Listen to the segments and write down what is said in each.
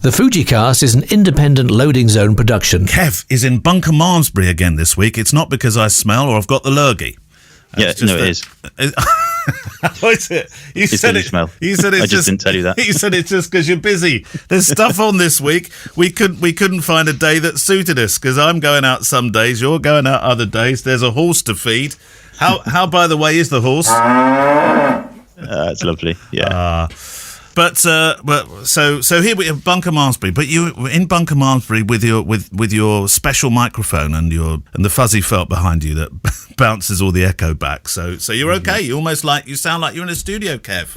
The FujiCast is an independent loading zone production. Kev is in Bunker Malmesbury again this week. It's not because I smell or I've got the lurgy. Yeah, no, it is. What is it? You said it. Smell. You said it's I just didn't tell you that. You said it's just because you're busy. There's stuff on this week. We couldn't find a day that suited us because I'm going out some days. You're going out other days. There's a horse to feed. How by the way is the horse? It's lovely. Yeah. But so here we have Bunker Malmesbury. But you were in Bunker Malmesbury with your special microphone and the fuzzy felt behind you that bounces all the echo back. So you're okay. You sound like you're in a studio, Kev.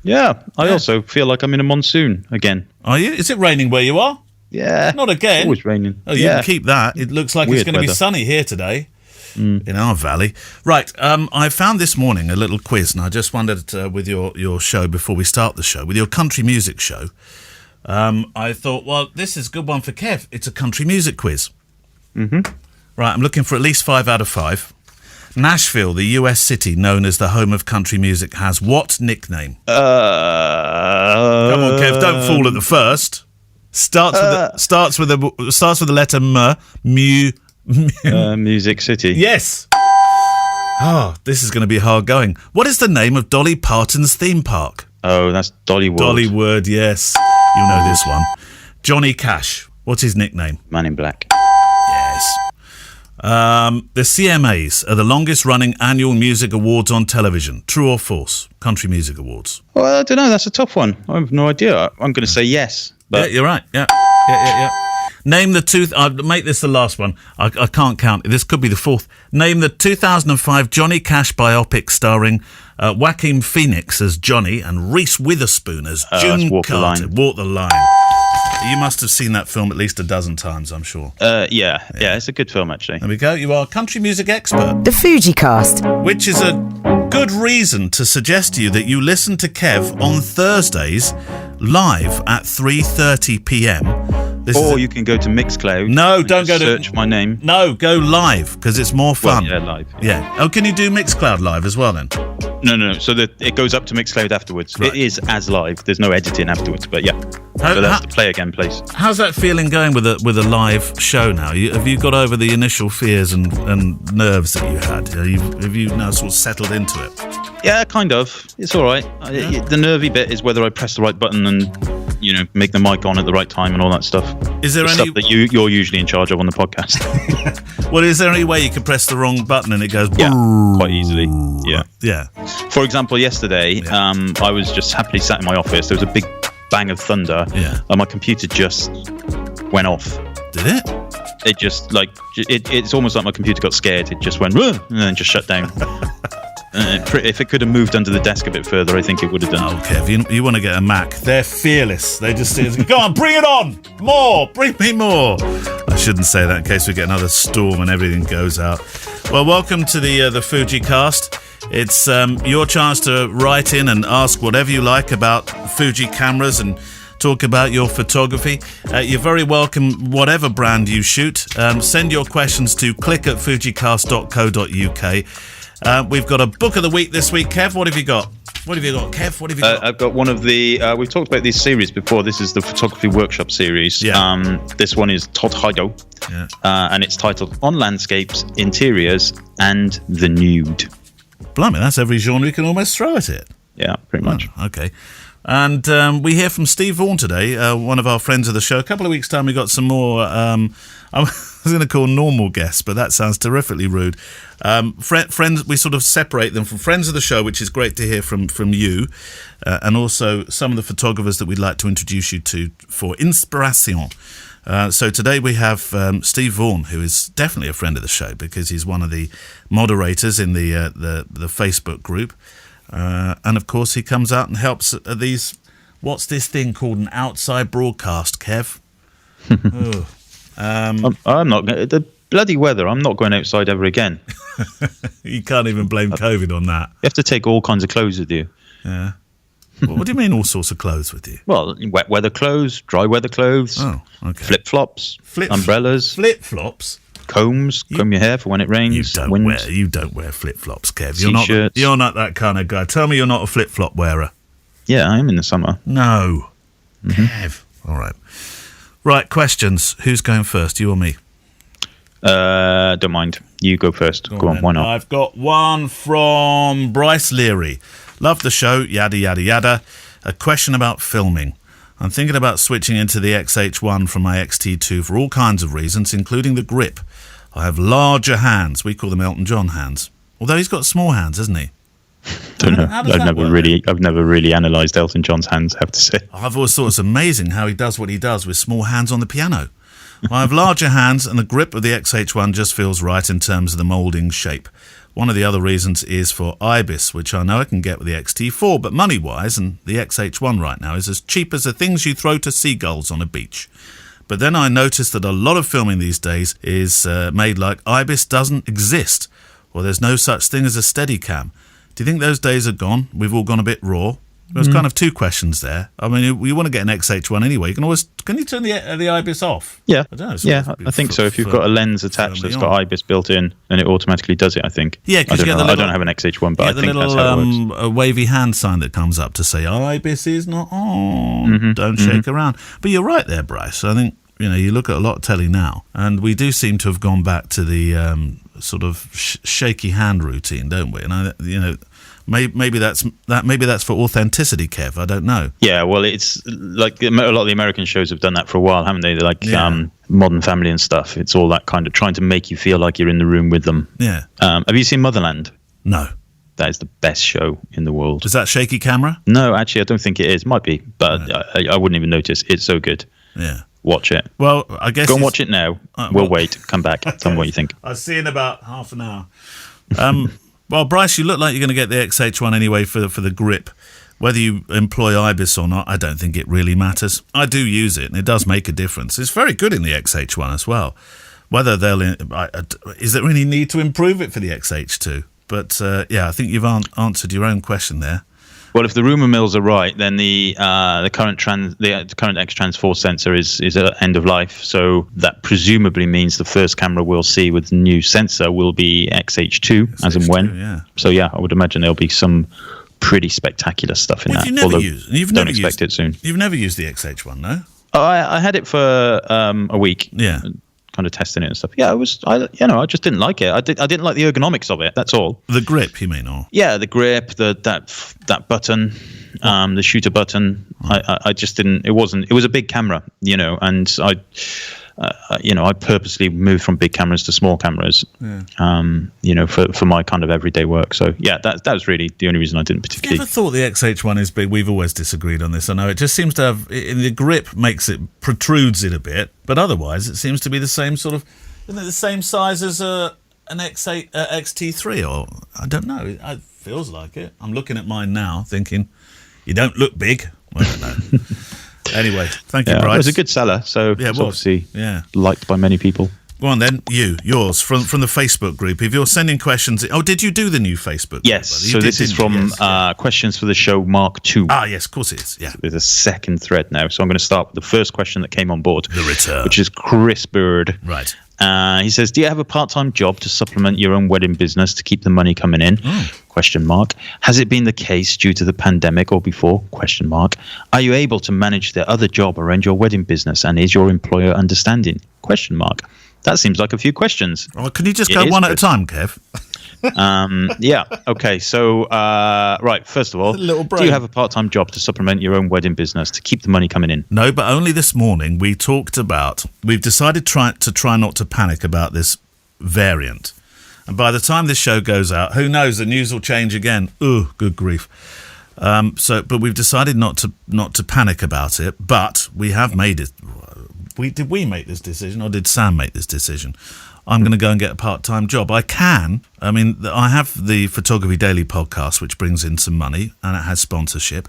Yeah. I also feel like I'm in a monsoon again. Are you? Is it raining where you are? Yeah. Not again. It's always raining. Oh, you can keep that. It looks like it's going to be sunny here today. In our valley. Right, I found this morning a little quiz, and I just wondered with your show, before we start the show, with your country music show, I thought, well, this is a good one for Kev. It's a country music quiz. Mm-hmm. Right, I'm looking for at least 5 out of 5. Nashville, the US city known as the home of country music, has what nickname? Come on, Kev, don't fall at the first. Starts with the letter M. Music City. Yes. Oh, this is going to be hard going. What is the name of Dolly Parton's theme park? Oh, that's Dollywood. Dollywood, yes. You'll know this one. Johnny Cash. What's his nickname? Man in Black. Yes. The CMAs are the longest running annual music awards on television. True or false? Country Music Awards. Well, I don't know. That's a tough one. I have no idea. I'm going to say yes. But yeah, you're right. Yeah. Name the I'll make this the last one. I can't count. This could be the fourth. Name the 2005 Johnny Cash biopic starring Joaquin Phoenix as Johnny and Reese Witherspoon as June Carter. Walk the Line. You must have seen that film at least a dozen times, I'm sure. Yeah, it's a good film, actually. There we go. You are a country music expert. The FujiCast. Which is a good reason to suggest to you that you listen to Kev on Thursdays live at 3:30 p.m. You can go to Mixcloud. No, don't go to... Search my name. No, go live, because it's more fun. Well, yeah, live. Yeah. Oh, can you do Mixcloud live as well, then? No. So it goes up to Mixcloud afterwards. Right. It is as live. There's no editing afterwards, but yeah. So that's the play again place. How's that feeling going with a live show now? Have you got over the initial fears and nerves that you had? Have you now sort of settled into it? Yeah, kind of. It's all right. Yeah. The nervy bit is whether I press the right button and make the mic on at the right time and all that stuff. Is there any stuff that you're usually in charge of on the podcast? Well, is there any way you can press the wrong button and it goes? Yeah, quite easily. Yeah. For example, yesterday, I was just happily sat in my office. There was a big bang of thunder, and my computer just went off. Did it? It just it's almost like my computer got scared. It just went and then just shut down. If it could have moved under the desk a bit further, I think it would have done. Oh, Kev, you want to get a Mac. They're fearless. They just go on, bring it on. More. Bring me more. I shouldn't say that in case we get another storm and everything goes out. Well, welcome to the FujiCast. It's your chance to write in and ask whatever you like about Fuji cameras and talk about your photography. You're very welcome, whatever brand you shoot. Send your questions to click@fujicast.co.uk. We've got a book of the week this week. Kev, what have you got? Kev? What have you got? I've got one of the... we've talked about this series before. This is the Photography Workshop series. Yeah. This one is Todd Hido. Yeah. And it's titled On Landscapes, Interiors, and the Nude. Blimey, that's every genre you can almost throw at it. Yeah, pretty much. Oh, okay. And we hear from Steve Vaughan today, one of our friends of the show. A couple of weeks' time, we got some more... I was going to call normal guests, but that sounds terrifically rude. Friends, we sort of separate them from friends of the show, which is great to hear from you, and also some of the photographers that we'd like to introduce you to for inspiration. So today we have Steve Vaughan, who is definitely a friend of the show because he's one of the moderators in the Facebook group, and of course he comes out and helps at these. What's this thing called? An outside broadcast, Kev? I'm not the bloody weather. I'm not going outside ever again. You can't even blame COVID on that. You have to take all kinds of clothes with you. Yeah. What do you mean all sorts of clothes with you? Well, wet weather clothes, dry weather clothes. Oh, okay. Flip-flops, umbrellas. Flip-flops? Comb your hair for when it rains. You don't wear flip-flops, Kev. T-shirts. You're not that kind of guy. Tell me you're not a flip-flop wearer. Yeah, I am in the summer. No. Mm-hmm. Kev. All right. Right, questions. Who's going first, you or me? Don't mind. You go first. Go on, why not? I've got one from Bryce Leary. Love the show, yada, yada, yada. A question about filming. I'm thinking about switching into the XH1 from my XT2 for all kinds of reasons, including the grip. I have larger hands. We call them Elton John hands. Although he's got small hands, hasn't he? Don't know. I've never really analysed Elton John's hands, I have to say. I've always thought it's amazing how he does what he does with small hands on the piano. I have larger hands, and the grip of the XH1 just feels right in terms of the moulding shape. One of the other reasons is for IBIS, which I know I can get with the XT4, but money-wise, and the XH1 right now is as cheap as the things you throw to seagulls on a beach. But then I noticed that a lot of filming these days is made like IBIS doesn't exist, or there's no such thing as a Steadicam. Do you think those days are gone? We've all gone a bit raw? There's kind of two questions there. I mean, you want to get an XH1 anyway. Can you turn the IBIS off? Yeah, I don't know. I think so. If you've got a lens attached that's got IBIS built in, then it automatically does it, I think. Yeah, because I don't have an XH1, but I think little, that's how it works. a wavy hand sign that comes up to say IBIS is not on. Don't shake around. But you're right there, Bryce. I think you look at a lot of telly now, and we do seem to have gone back to the sort of shaky hand routine, don't we? And maybe that's for authenticity, Kev. I don't know. Yeah, well, it's like a lot of the American shows have done that for a while, haven't they? They're like Modern Family and stuff. It's all that kind of trying to make you feel like you're in the room with them. Yeah. Have you seen Motherland? No. That is the best show in the world. Is that shaky camera? No, actually, I don't think it is. Might be, but I wouldn't even notice. It's so good. Yeah. Watch it. Well, I guess... Go and watch it now. We'll wait. Come back. Tell me what you think. I'll see you in about half an hour. Well, Bryce, you look like you're going to get the XH1 anyway for the grip. Whether you employ IBIS or not, I don't think it really matters. I do use it, and it does make a difference. It's very good in the XH1 as well. Whether is there any need to improve it for the XH2? But I think you've answered your own question there. Well, if the rumour mills are right, then the current X-Trans 4 sensor is at end of life. So that presumably means the first camera we'll see with the new sensor will be XH2, as and when. Yeah. So I would imagine there'll be some pretty spectacular stuff in that. Don't expect it soon. You've never used the XH1, no? Oh, I had it for a week. Yeah. Kind of testing it and stuff. Yeah, I just didn't like it. I didn't like the ergonomics of it. That's all. The grip, you mean, or? Yeah, the grip, that button, the shooter button. I just didn't. It was a big camera, and I purposely moved from big cameras to small cameras, for my kind of everyday work. So that was really the only reason I didn't particularly. I never thought the XH1 is big. We've always disagreed on this. I know it just seems to have the grip protrudes it a bit, but otherwise it seems to be the same sort of, isn't it the same size as an XT3 or I don't know. It feels like it. I'm looking at mine now, thinking you don't look big. Well, no. Anyway, thank you, Bryce. It was a good seller, so it's obviously liked by many people. Go on then, yours from the Facebook group. If you're sending questions... Oh, did you do the new Facebook group? Yes, so this is from Questions for the Show Mark II. Ah, yes, of course it is, yeah. So there's a second thread now, so I'm going to start with the first question that came on board. The return. Which is Chris Bird. Right. He says, do you have a part-time job to supplement your own wedding business to keep the money coming in? Question mark. Has it been the case due to the pandemic or before? Question mark. Are you able to manage the other job around your wedding business, and is your employer understanding? Question mark. That seems like a few questions. Well, can you just go one at a time, Kev? Okay. So, right. First of all, do you have a part-time job to supplement your own wedding business to keep the money coming in? No, but only this morning we've decided to try not to panic about this variant. And by the time this show goes out, who knows? The news will change again. Ooh, good grief. But we've decided not to panic about it. But we have made it. Did we make this decision, or did Sam make this decision? I'm going to go and get a part-time job. I have the Photography Daily podcast, which brings in some money, and it has sponsorship.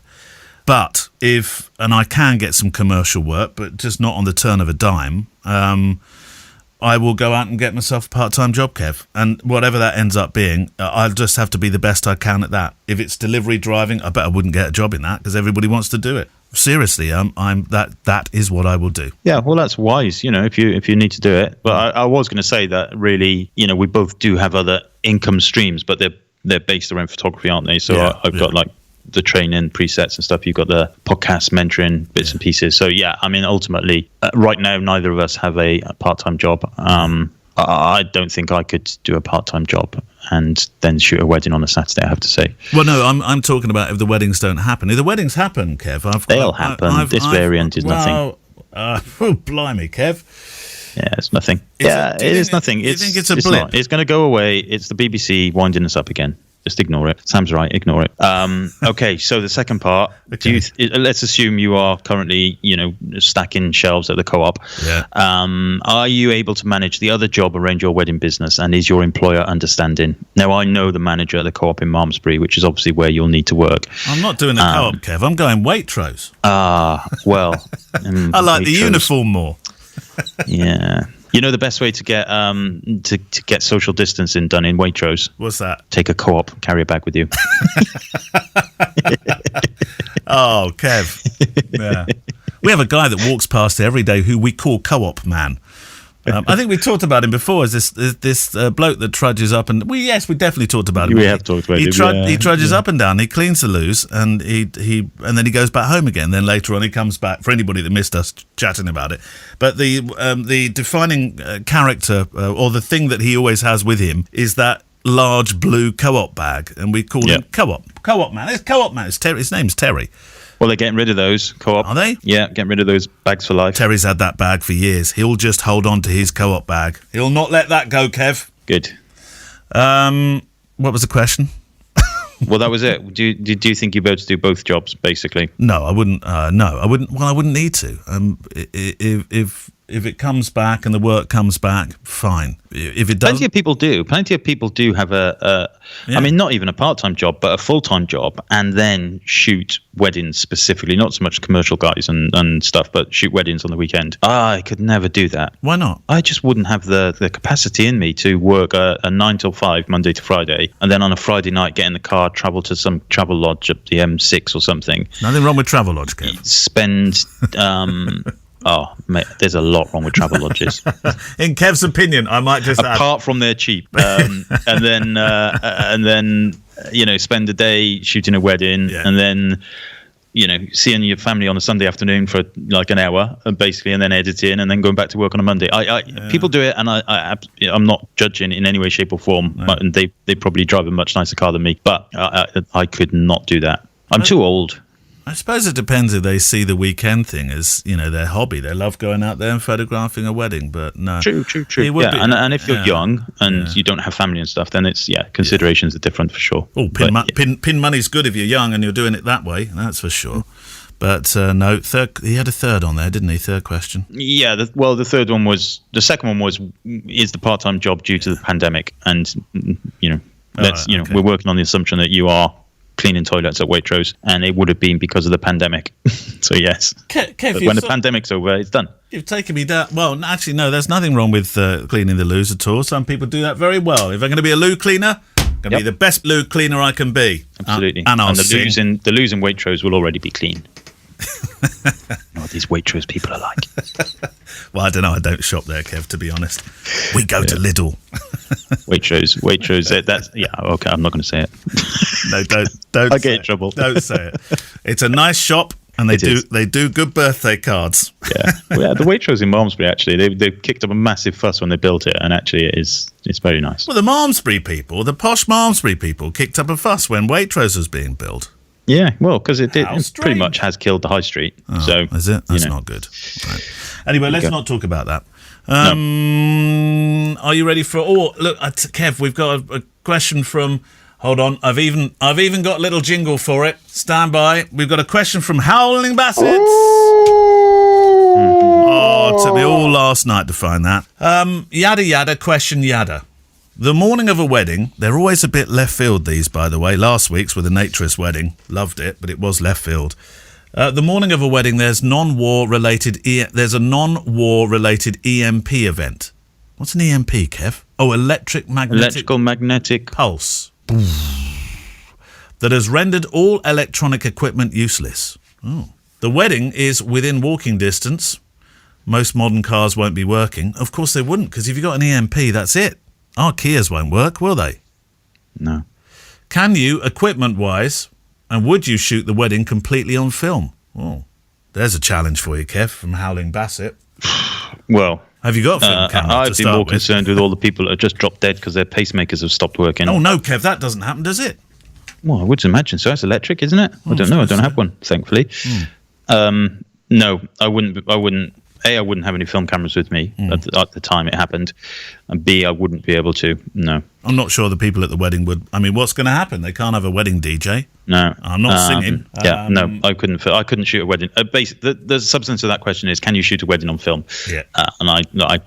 But I can get some commercial work, but just not on the turn of a dime, I will go out and get myself a part-time job, Kev. And whatever that ends up being, I'll just have to be the best I can at that. If it's delivery driving, I bet I wouldn't get a job in that because everybody wants to do it. Seriously, that is what I will do. Yeah, well, that's wise, if you need to do it. But I was going to say that really, we both do have other income streams, but they're based around photography, aren't they? So I've got like the training presets and stuff. You've got the podcast mentoring bits and pieces. So yeah, I mean, ultimately, right now, neither of us have a part-time job. I don't think I could do a part-time job and then shoot a wedding on a Saturday, I have to say. Well, no, I'm talking about if the weddings don't happen. If the weddings happen, Kev, they'll happen. This variant is nothing. Oh, blimey, Kev. Yeah, it's nothing. It is nothing. You think it's a blip? Not. It's going to go away. It's the BBC winding us up again. Just ignore it. Sam's right. Ignore it. Okay, so the second part. Okay. Let's assume you are currently, stacking shelves at the co-op. Yeah. Are you able to manage the other job around your wedding business, and is your employer understanding? Now, I know the manager at the co-op in Malmesbury, which is obviously where you'll need to work. I'm not doing the co-op, Kev. I'm going Waitrose. Well. I like the uniform more. Yeah. You know the best way to get to get social distancing done in Waitrose? What's that? Take a co-op, carry a bag with you. Oh, Kev. Yeah. We have a guy that walks past every day who we call Co-op Man. I think we talked about him before as this bloke that trudges up and we definitely talked about him. We have talked about him. He trudges up and down. He cleans the loos and and then he goes back home again. Then later on he comes back. For anybody that missed us chatting about it, but the defining character or the thing that he always has with him is that large blue Co-op bag, and we call him Co-op Man. It's Co-op Man. It's Terry. His name's Terry. Well, they're getting rid of those co-op. Are they? Yeah, getting rid of those bags for life. Terry's had that bag for years. He'll just hold on to his Co-op bag. He'll not let that go, Kev. Good. What was the question? Well, that was it. Do you think you'd be able to do both jobs, basically? No, I wouldn't. No, I wouldn't. Well, I wouldn't need to. If it comes back and the work comes back, fine. If it doesn't, plenty of people do have I mean, not even a part-time job, but a full-time job, and then shoot weddings specifically. Not so much commercial guys and stuff, but shoot weddings on the weekend. I could never do that. Why not? I just wouldn't have the capacity in me to work a 9 till 5 Monday to Friday, and then on a Friday night get in the car, travel to some travel lodge up the M6 or something. Nothing wrong with travel lodge, Kev. Spend. Oh, mate, there's a lot wrong with travel lodges. In Kev's opinion, I might just apart from they're cheap, and then spend a day shooting a wedding, and then seeing your family on a Sunday afternoon for like an hour, basically, and then editing, and then going back to work on a Monday. People do it, and I'm not judging in any way, shape, or form. No. And they probably drive a much nicer car than me, but I could not do that. I'm too old. I suppose it depends if they see the weekend thing as, their hobby. They love going out there and photographing a wedding, but no. True. Yeah, and if you're young and you don't have family and stuff, then it's, considerations are different for sure. Oh, pin money's good if you're young and you're doing it that way, that's for sure. But no, he had a third on there, didn't he? Third question. Yeah, the third one was, the second one was, is the part-time job due to the pandemic? And, we're working on the assumption that you are cleaning toilets at Waitrose, and it would have been because of the pandemic. So yes, Kev, when the pandemic's over, it's done. You've taken me down. Well, actually, no, there's nothing wrong with cleaning the loos at all. Some people do that very well. If I'm going to be a loo cleaner, I'm going to be the best loo cleaner I can be. Absolutely. And the loos in Waitrose will already be clean. What these Waitrose people are like. Well, I don't know. I don't shop there, Kev, to be honest. We go to Lidl. Waitrose. That's okay. I'm not going to say it. No, don't. I get in trouble. Don't say it. It's a nice shop, and they do good birthday cards. Yeah, the Waitrose in Malmesbury, actually, they kicked up a massive fuss when they built it, and actually it's very nice. Well, the posh Malmesbury people, kicked up a fuss when Waitrose was being built. Yeah, well, because it pretty much has killed the high street. Oh, so is it? That's not good. Right. Anyway, let's not talk about that. Are you ready for? Oh, look, Kev, we've got a question from. Hold on, I've even got a little jingle for it. Stand by. We've got a question from Howling Bassets. Oh, it took me all last night to find that. Yada yada question yada. The morning of a wedding, they're always a bit left field, these, by the way. Last week's with a naturist wedding. Loved it, but it was left field. The morning of a wedding, there's a non-war related EMP event. What's an EMP, Kev? Oh, electrical magnetic pulse. That has rendered all electronic equipment useless. Oh. The wedding is within walking distance. Most modern cars won't be working. Of course they wouldn't, because if you've got an EMP, that's it. Our Kias won't work, will they? No. Can you, equipment-wise, And would you shoot the wedding completely on film? Oh, there's a challenge for you, Kev, from Howling Bassett. Well, have you got a film camera? I'd be more concerned with all the people that have just dropped dead because their pacemakers have stopped working. Oh no, Kev, that doesn't happen, does it? Well, I would imagine so. It's electric, isn't it? I don't know. I don't have one, thankfully. No, I wouldn't. A, I wouldn't have any film cameras with me at the time it happened, and B, I wouldn't be able to. No, I'm not sure the people at the wedding would. I mean, what's going to happen? They can't have a wedding DJ. No, I'm not singing. Yeah, no, I couldn't shoot a wedding. The substance of that question is, can you shoot a wedding on film? Yeah, and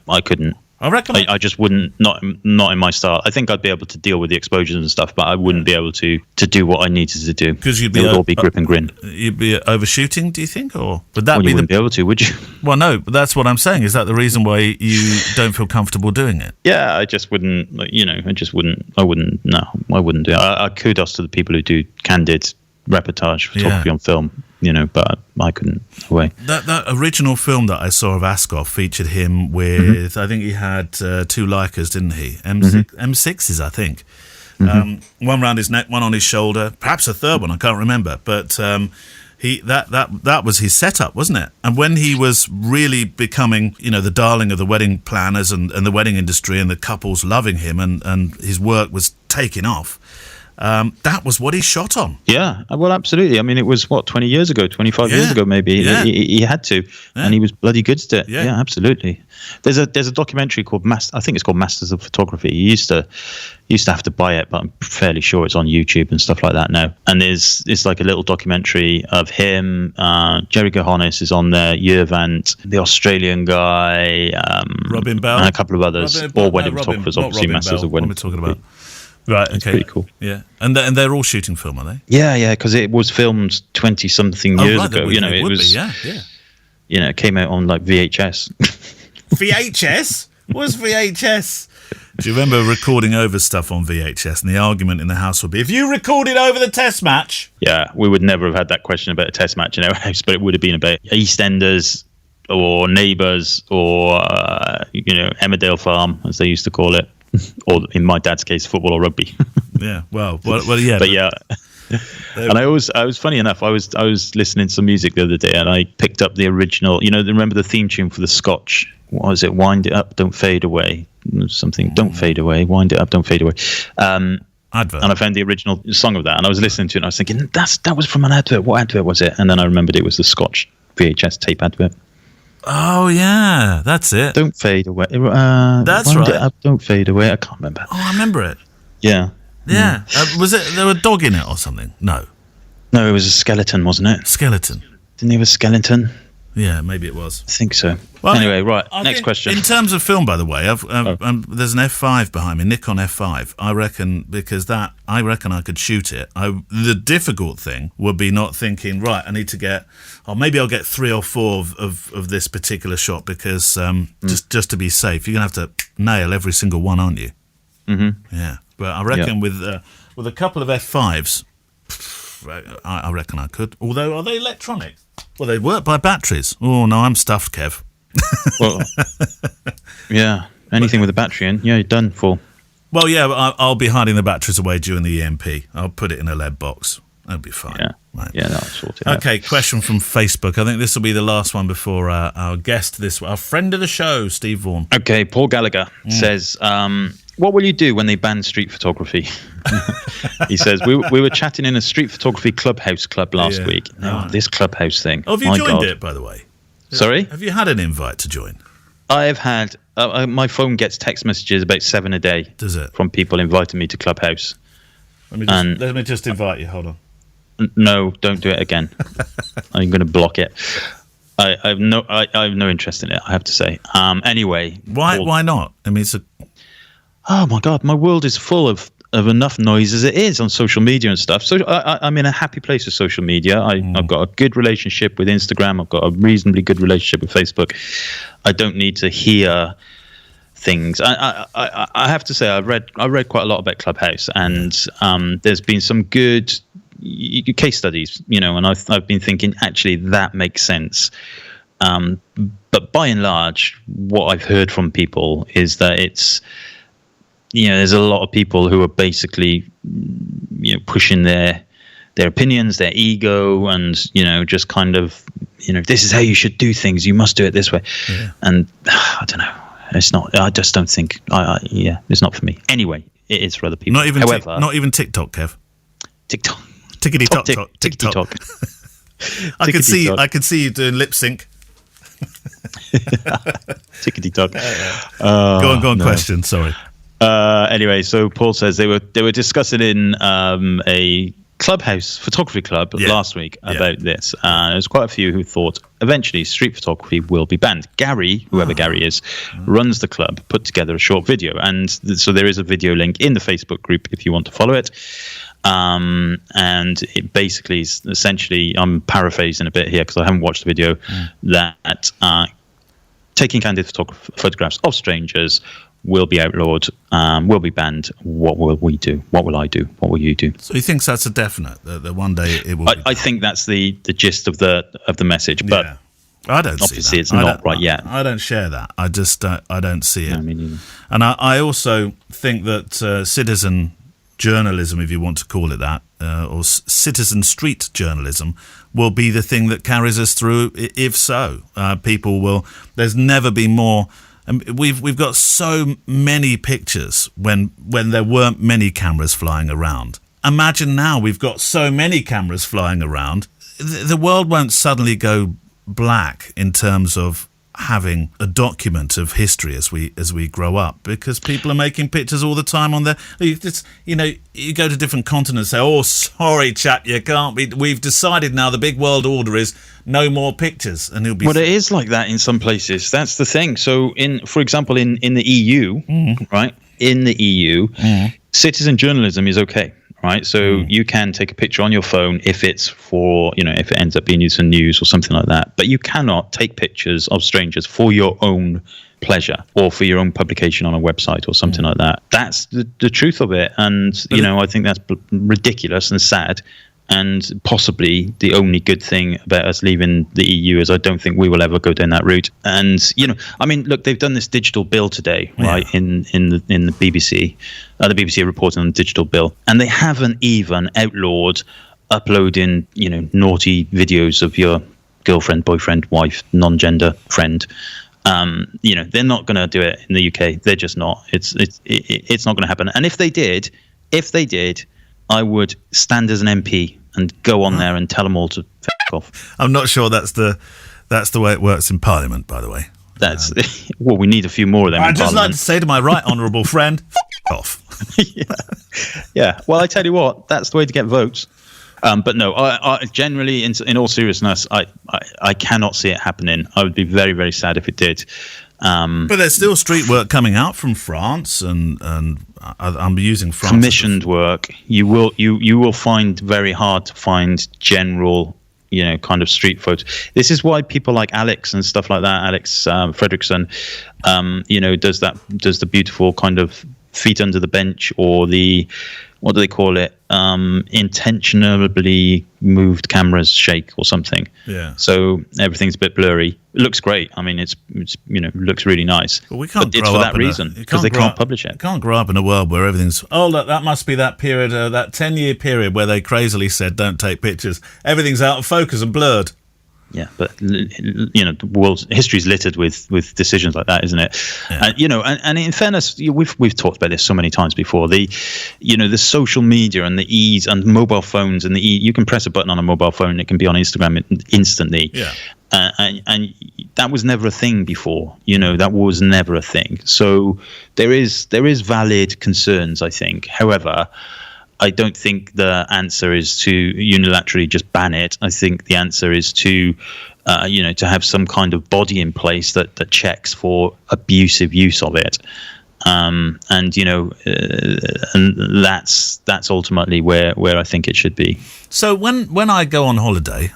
I couldn't. I reckon I just wouldn't. Not in my style. I think I'd be able to deal with the exposures and stuff, but I wouldn't be able to do what I needed to do. Because it would all be grip and grin. You'd be overshooting, do you think, or would that well, be? You wouldn't be able to, would you? Well, no, but that's what I'm saying. Is that the reason why you don't feel comfortable doing it? Yeah, I just wouldn't. I just wouldn't. I wouldn't. No, I wouldn't do it. I kudos to the people who do candid reportage photography on film. But I couldn't. Away. That original film that I saw of Askoff featured him with, I think he had 2 Leicas, didn't he? M6s, I think. One round his neck, one on his shoulder, perhaps a third one, I can't remember. But that was his setup, wasn't it? And when he was really becoming, the darling of the wedding planners and the wedding industry, and the couples loving him, and his work was taking off, that was what he shot on. Yeah, well, absolutely. I mean, it was 20 years ago, 25 years ago, maybe. Yeah. He had to, and he was bloody good at it. Yeah, absolutely. There's a documentary called I think it's called Masters of Photography. You used to have to buy it, but I'm fairly sure it's on YouTube and stuff like that now. And it's like a little documentary of him. Jerry Gahonis is on there. Yervant, the Australian guy, Robin Bell, and a couple of others. All wedding photographers, obviously. Masters of Wedding. What are we talking about? Right, okay. It's pretty cool. Yeah, and they're all shooting film, are they? Yeah, because it was filmed 20-something years ago. It was. It came out on like VHS. VHS? What's VHS? Do you remember recording over stuff on VHS? And the argument in the house would be, if you recorded over the test match... Yeah, we would never have had that question about a test match in our house, but it would have been about EastEnders or Neighbours or, Emmerdale Farm, as they used to call it. Or in my dad's case, football or rugby. Yeah, well, yeah. But yeah... And I was funny enough. I was listening to some music the other day, and I picked up the original. Remember the theme tune for the Scotch? What was it? Wind it up, don't fade away. Something. Don't fade away. Wind it up, don't fade away. Advert. And I found the original song of that, and I was listening to it, and I was thinking that was from an advert. What advert was it? And then I remembered it was the Scotch VHS tape advert. Oh yeah, that's it. Don't fade away. That's wind right. It up, don't fade away. I can't remember. Oh, I remember it. Yeah. Yeah. Was it there a dog in it or something? No, it was a skeleton, wasn't it? Skeleton. Didn't he have a skeleton? Yeah, maybe it was. I think so. Well, anyway, right. I next think question. In terms of film, by the way, there's an F5 behind me, Nikon F5. I reckon I could shoot it. The difficult thing would be not thinking, right, I need to get, maybe I'll get 3 or 4 of this particular shot because just to be safe, you're gonna have to nail every single one, aren't you? Mm-hmm. Yeah. But I reckon with a couple of F5s, I reckon I could. Although, are they electronic? Well, they work by batteries. Oh, no, I'm stuffed, Kev. Well, yeah, anything with a battery in, you're done for. Well, yeah, I'll be hiding the batteries away during the EMP. I'll put it in a lead box. That'll be fine. Yeah, right. Yeah, that'll sort it out. Okay, question from Facebook. I think this will be the last one before our guest, our friend of the show, Steve Vaughan. Okay, Paul Gallagher says... what will you do when they ban street photography? He says, we were chatting in a street photography Clubhouse club last week. Now, this Clubhouse thing. Oh, have you joined it, by the way? Sorry? Have you had an invite to join? I have had... my phone gets text messages about 7 a day. Does it? From people inviting me to Clubhouse. Let me just invite you. Hold on. No, don't do it again. I'm going to block it. I have no interest in it, I have to say. Anyway. Why not? I mean, it's a... Oh my God, my world is full of enough noise as it is on social media and stuff. So I'm in a happy place with social media. I've got a good relationship with Instagram. I've got a reasonably good relationship with Facebook. I don't need to hear things. I have to say I read quite a lot about Clubhouse, and there's been some good case studies, and I've been thinking actually that makes sense. But by and large, what I've heard from people is that it's, there's a lot of people who are basically, pushing their their opinions, their ego, and just kind of this is how you should do things. You must do it this way. Yeah. And I don't know. It's not. I just don't think. It's not for me. Anyway, it is for other people. However, not even TikTok, Kev. TikTok. Tickety tock tock. TikTok. I can see you doing lip sync. Tickety tock. Go on. No. Question. Sorry. Anyway, so Paul says they were discussing in a Clubhouse photography club last week about this. There's quite a few who thought eventually street photography will be banned. Gary, whoever Gary is, runs the club, put together a short video. And so there is a video link in the Facebook group if you want to follow it. And it basically is essentially, I'm paraphrasing a bit here because I haven't watched the video, that taking candid photographs of strangers will be outlawed, will be banned. What will we do? What will I do? What will you do? So he thinks that's a definite, that one day it will be. I think that's the gist of the message, but I don't see that. Obviously, it's not right yet. I don't share that. I just I don't see it. No, me neither. And I also think that citizen journalism, if you want to call it that, or citizen street journalism, will be the thing that carries us through. If so, people will. There's never been more. We've got so many pictures when there weren't many cameras flying around. Imagine now we've got so many cameras flying around. The world won't suddenly go black in terms of having a document of history as we grow up, because people are making pictures all the time on their. You go to different continents and say, "Oh, sorry, chap, you can't be. We've decided now the big world order is no more pictures," and it'll be. Well, it is like that in some places. That's the thing. So, for example, in the EU, right? In the EU, citizen journalism is okay. Right, so you can take a picture on your phone if it's for, if it ends up being used for news or something like that. But you cannot take pictures of strangers for your own pleasure or for your own publication on a website or something like that. That's the truth of it. And, I think that's ridiculous and sad. And possibly the only good thing about us leaving the EU is I don't think we will ever go down that route. And look, they've done this digital bill today, right? In the BBC, the BBC are reporting on the digital bill, and they haven't even outlawed uploading, naughty videos of your girlfriend, boyfriend, wife, non-gender friend. They're not going to do it in the UK. They're just not. It's not going to happen. And if they did, I would stand as an MP and go on there and tell them all to f*** off. I'm not sure that's the way it works in Parliament, by the way. That's well, we need a few more of them. I'd just like to say to my right honourable friend, f*** off. Yeah. Well, I tell you what, that's the way to get votes. But no, I generally, in all seriousness, I cannot see it happening. I would be very, very sad if it did. But there's still street work coming out from France, and I'm using France. Commissioned work. You will find very hard to find general, kind of street photos. This is why people like Alex and stuff like that, Alex Fredrickson, does the beautiful kind of feet under the bench, or the, what do they call it? Intentionally moved cameras shake or something. Yeah. So everything's a bit blurry. It looks great. I mean, it's looks really nice. But we can't. But it's for that reason, because they can't publish it. You can't grow up in a world where everything's. Oh, look, that must be that period, that 10-year period where they crazily said don't take pictures. Everything's out of focus and blurred. Yeah, but the world's history is littered with decisions like that, isn't it? Yeah. And in fairness, we've talked about this so many times before. The social media and the ease and mobile phones and you can press a button on a mobile phone, it can be on Instagram instantly. Yeah. And that was never a thing before. That was never a thing. So there is valid concerns, I think. However, I don't think the answer is to unilaterally just ban it. I think the answer is to, to have some kind of body in place that checks for abusive use of it. And that's ultimately where I think it should be. So when I go on holiday,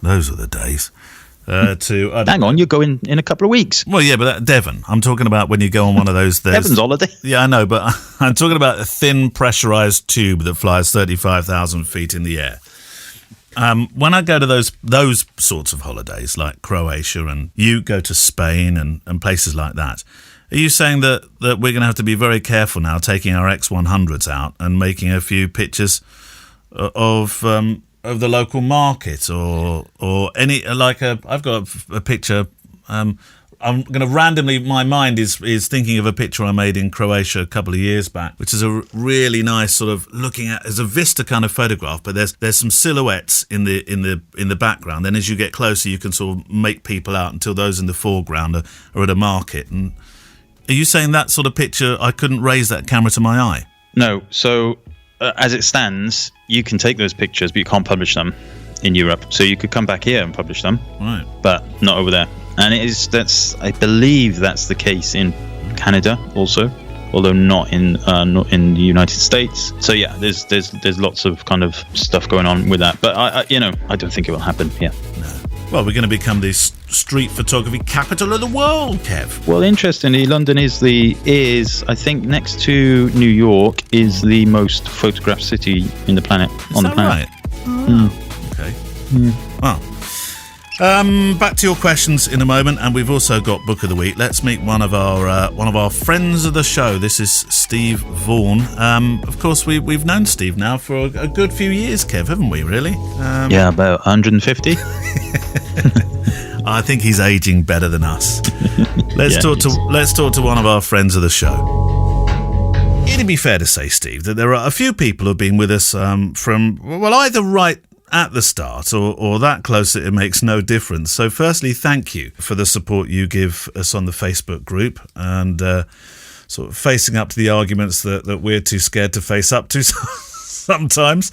those are the days. Hang on, you're going in a couple of weeks. Well, yeah, but Devon. I'm talking about when you go on one of those. Devon's holiday. Yeah, I know, but I'm talking about a thin pressurized tube that flies 35,000 feet in the air. When I go to those sorts of holidays, like Croatia, and you go to Spain and places like that, are you saying that we're going to have to be very careful now taking our X100s out and making a few pictures of the local market or any I've got a picture. I'm going to randomly, my mind is thinking of a picture I made in Croatia a couple of years back, which is a really nice sort of looking at as a vista kind of photograph, but there's some silhouettes in the background. Then as you get closer, you can sort of make people out until those in the foreground are at a market. And are you saying that sort of picture, I couldn't raise that camera to my eye? No. So as it stands, you can take those pictures, but you can't publish them in Europe. So you could come back here and publish them, right? But not over there. And I believe that's the case in Canada also, although not in the United States. So yeah, there's lots of kind of stuff going on with that. But I don't think it will happen here. No. Well, we're going to become the street photography capital of the world, Kev. Well, interestingly, London is I think next to New York is the most photographed city in the planet. On the planet. Right? Oh, okay. Mm. Well. Back to your questions in a moment, and we've also got Book of the Week. Let's meet one of our friends of the show. This is Steve Vaughan. Of course, we've known Steve now for a good few years, Kev, haven't we? Really? Yeah, about 150. I think he's aging better than us. Let's talk to one of our friends of the show. It'd be fair to say, Steve, that there are a few people who've been with us from either right at the start or that close that it makes no difference. So firstly, thank you for the support you give us on the Facebook group and sort of facing up to the arguments that we're too scared to face up to sometimes,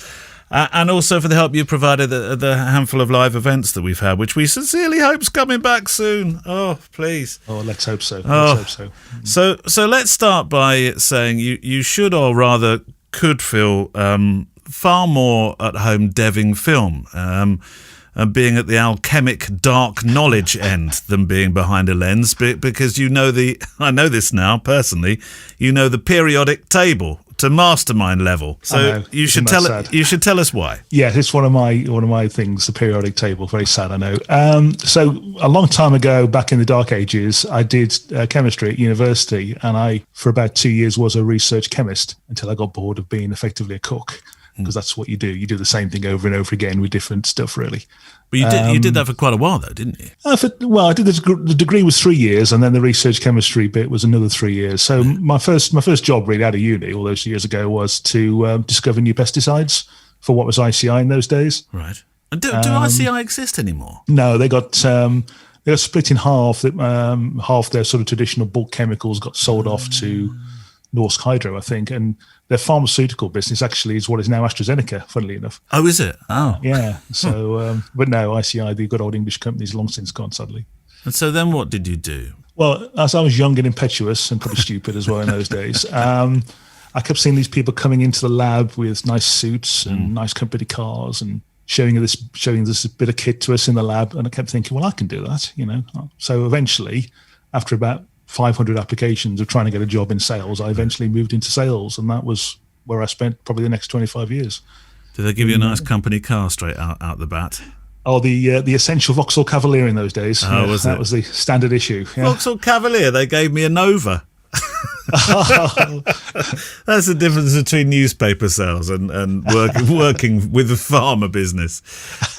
and also for the help you provided at the handful of live events that we've had, which we sincerely hope's coming back soon. Oh, please. Oh, let's hope so. Let's hope so. So let's start by saying you should, or rather could, feel far more at home deving film and being at the alchemic dark knowledge end than being behind a lens, because I know this now personally, the periodic table to mastermind level. So you should tell us why. Yeah, it's one of my things, the periodic table. Very sad, I know. So a long time ago, back in the dark ages, I did chemistry at university, and I for about 2 years was a research chemist until I got bored of being effectively a cook. Because that's what you do. You do the same thing over and over again with different stuff, really. But you did that for quite a while, though, didn't you? I did the degree was 3 years, and then the research chemistry bit was another 3 years. So my first job really out of uni all those years ago was to discover new pesticides for what was ICI in those days. Right. And do ICI exist anymore? No, they got split in half. Half their sort of traditional bulk chemicals got sold off to Norsk Hydro, I think, and their pharmaceutical business actually is what is now AstraZeneca, funnily enough. Oh, is it? Oh. Yeah. So, but no, ICI, the good old English company, is long since gone, sadly. And so then what did you do? Well, as I was young and impetuous and probably stupid as well in those days, I kept seeing these people coming into the lab with nice suits and nice company cars and showing this bit of kit to us in the lab. And I kept thinking, well, I can do that, So eventually, after about 500 applications of trying to get a job in sales, I eventually moved into sales, and that was where I spent probably the next 25 years. Did they give you a nice company car straight out the bat? Oh, the essential Vauxhall Cavalier in those days. Oh, yeah, that was the standard issue. Yeah. Vauxhall Cavalier, they gave me a Nova. That's the difference between newspaper sales and working with the pharma business.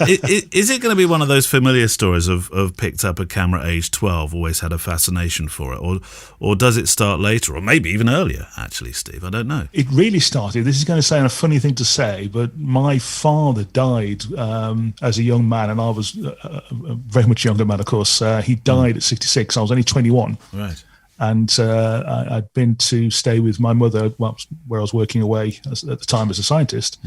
Is it going to be one of those familiar stories of picked up a camera at age 12, always had a fascination for it, or does it start later, or maybe even earlier, actually, Steve? I don't know. It really started, this is going to sound a funny thing to say, but my father died as a young man, and I was a very much younger man, of course. He died at 66. I was only 21. Right. And I'd been to stay with my mother, where I was working away at the time as a scientist.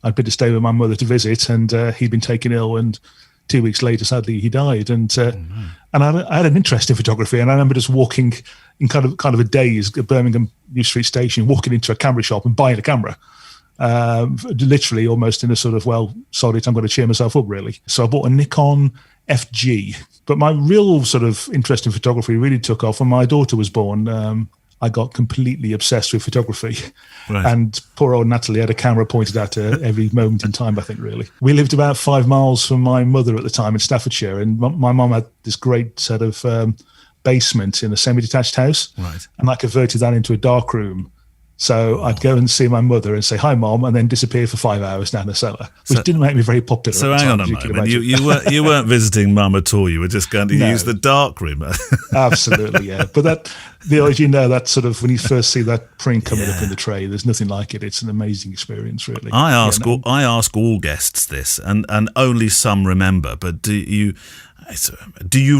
I'd been to stay with my mother to visit, and he'd been taken ill, and 2 weeks later, sadly, he died. And I had an interest in photography, and I remember just walking in kind of a daze at Birmingham New Street Station, walking into a camera shop and buying a camera. Literally almost in a sort of, well, sorry, I'm going to cheer myself up, really. So I bought a Nikon FG. But my real sort of interest in photography really took off when my daughter was born. I got completely obsessed with photography. Right. And poor old Natalie had a camera pointed at her every moment in time, I think, really. We lived about 5 miles from my mother at the time in Staffordshire, and my mum had this great sort of basement in a semi-detached house. Right. And I converted that into a dark room So I'd go and see my mother and say, "Hi, Mom," and then disappear for 5 hours down the cellar, which didn't make me very popular. So at the hang time, on a as you can moment. imagine. You weren't visiting Mum at all. You were just going to use the dark room. Absolutely, yeah. But as you know, that sort of when you first see that print coming up in the tray, there's nothing like it. It's an amazing experience, really. I ask all guests this, and only some remember. But do you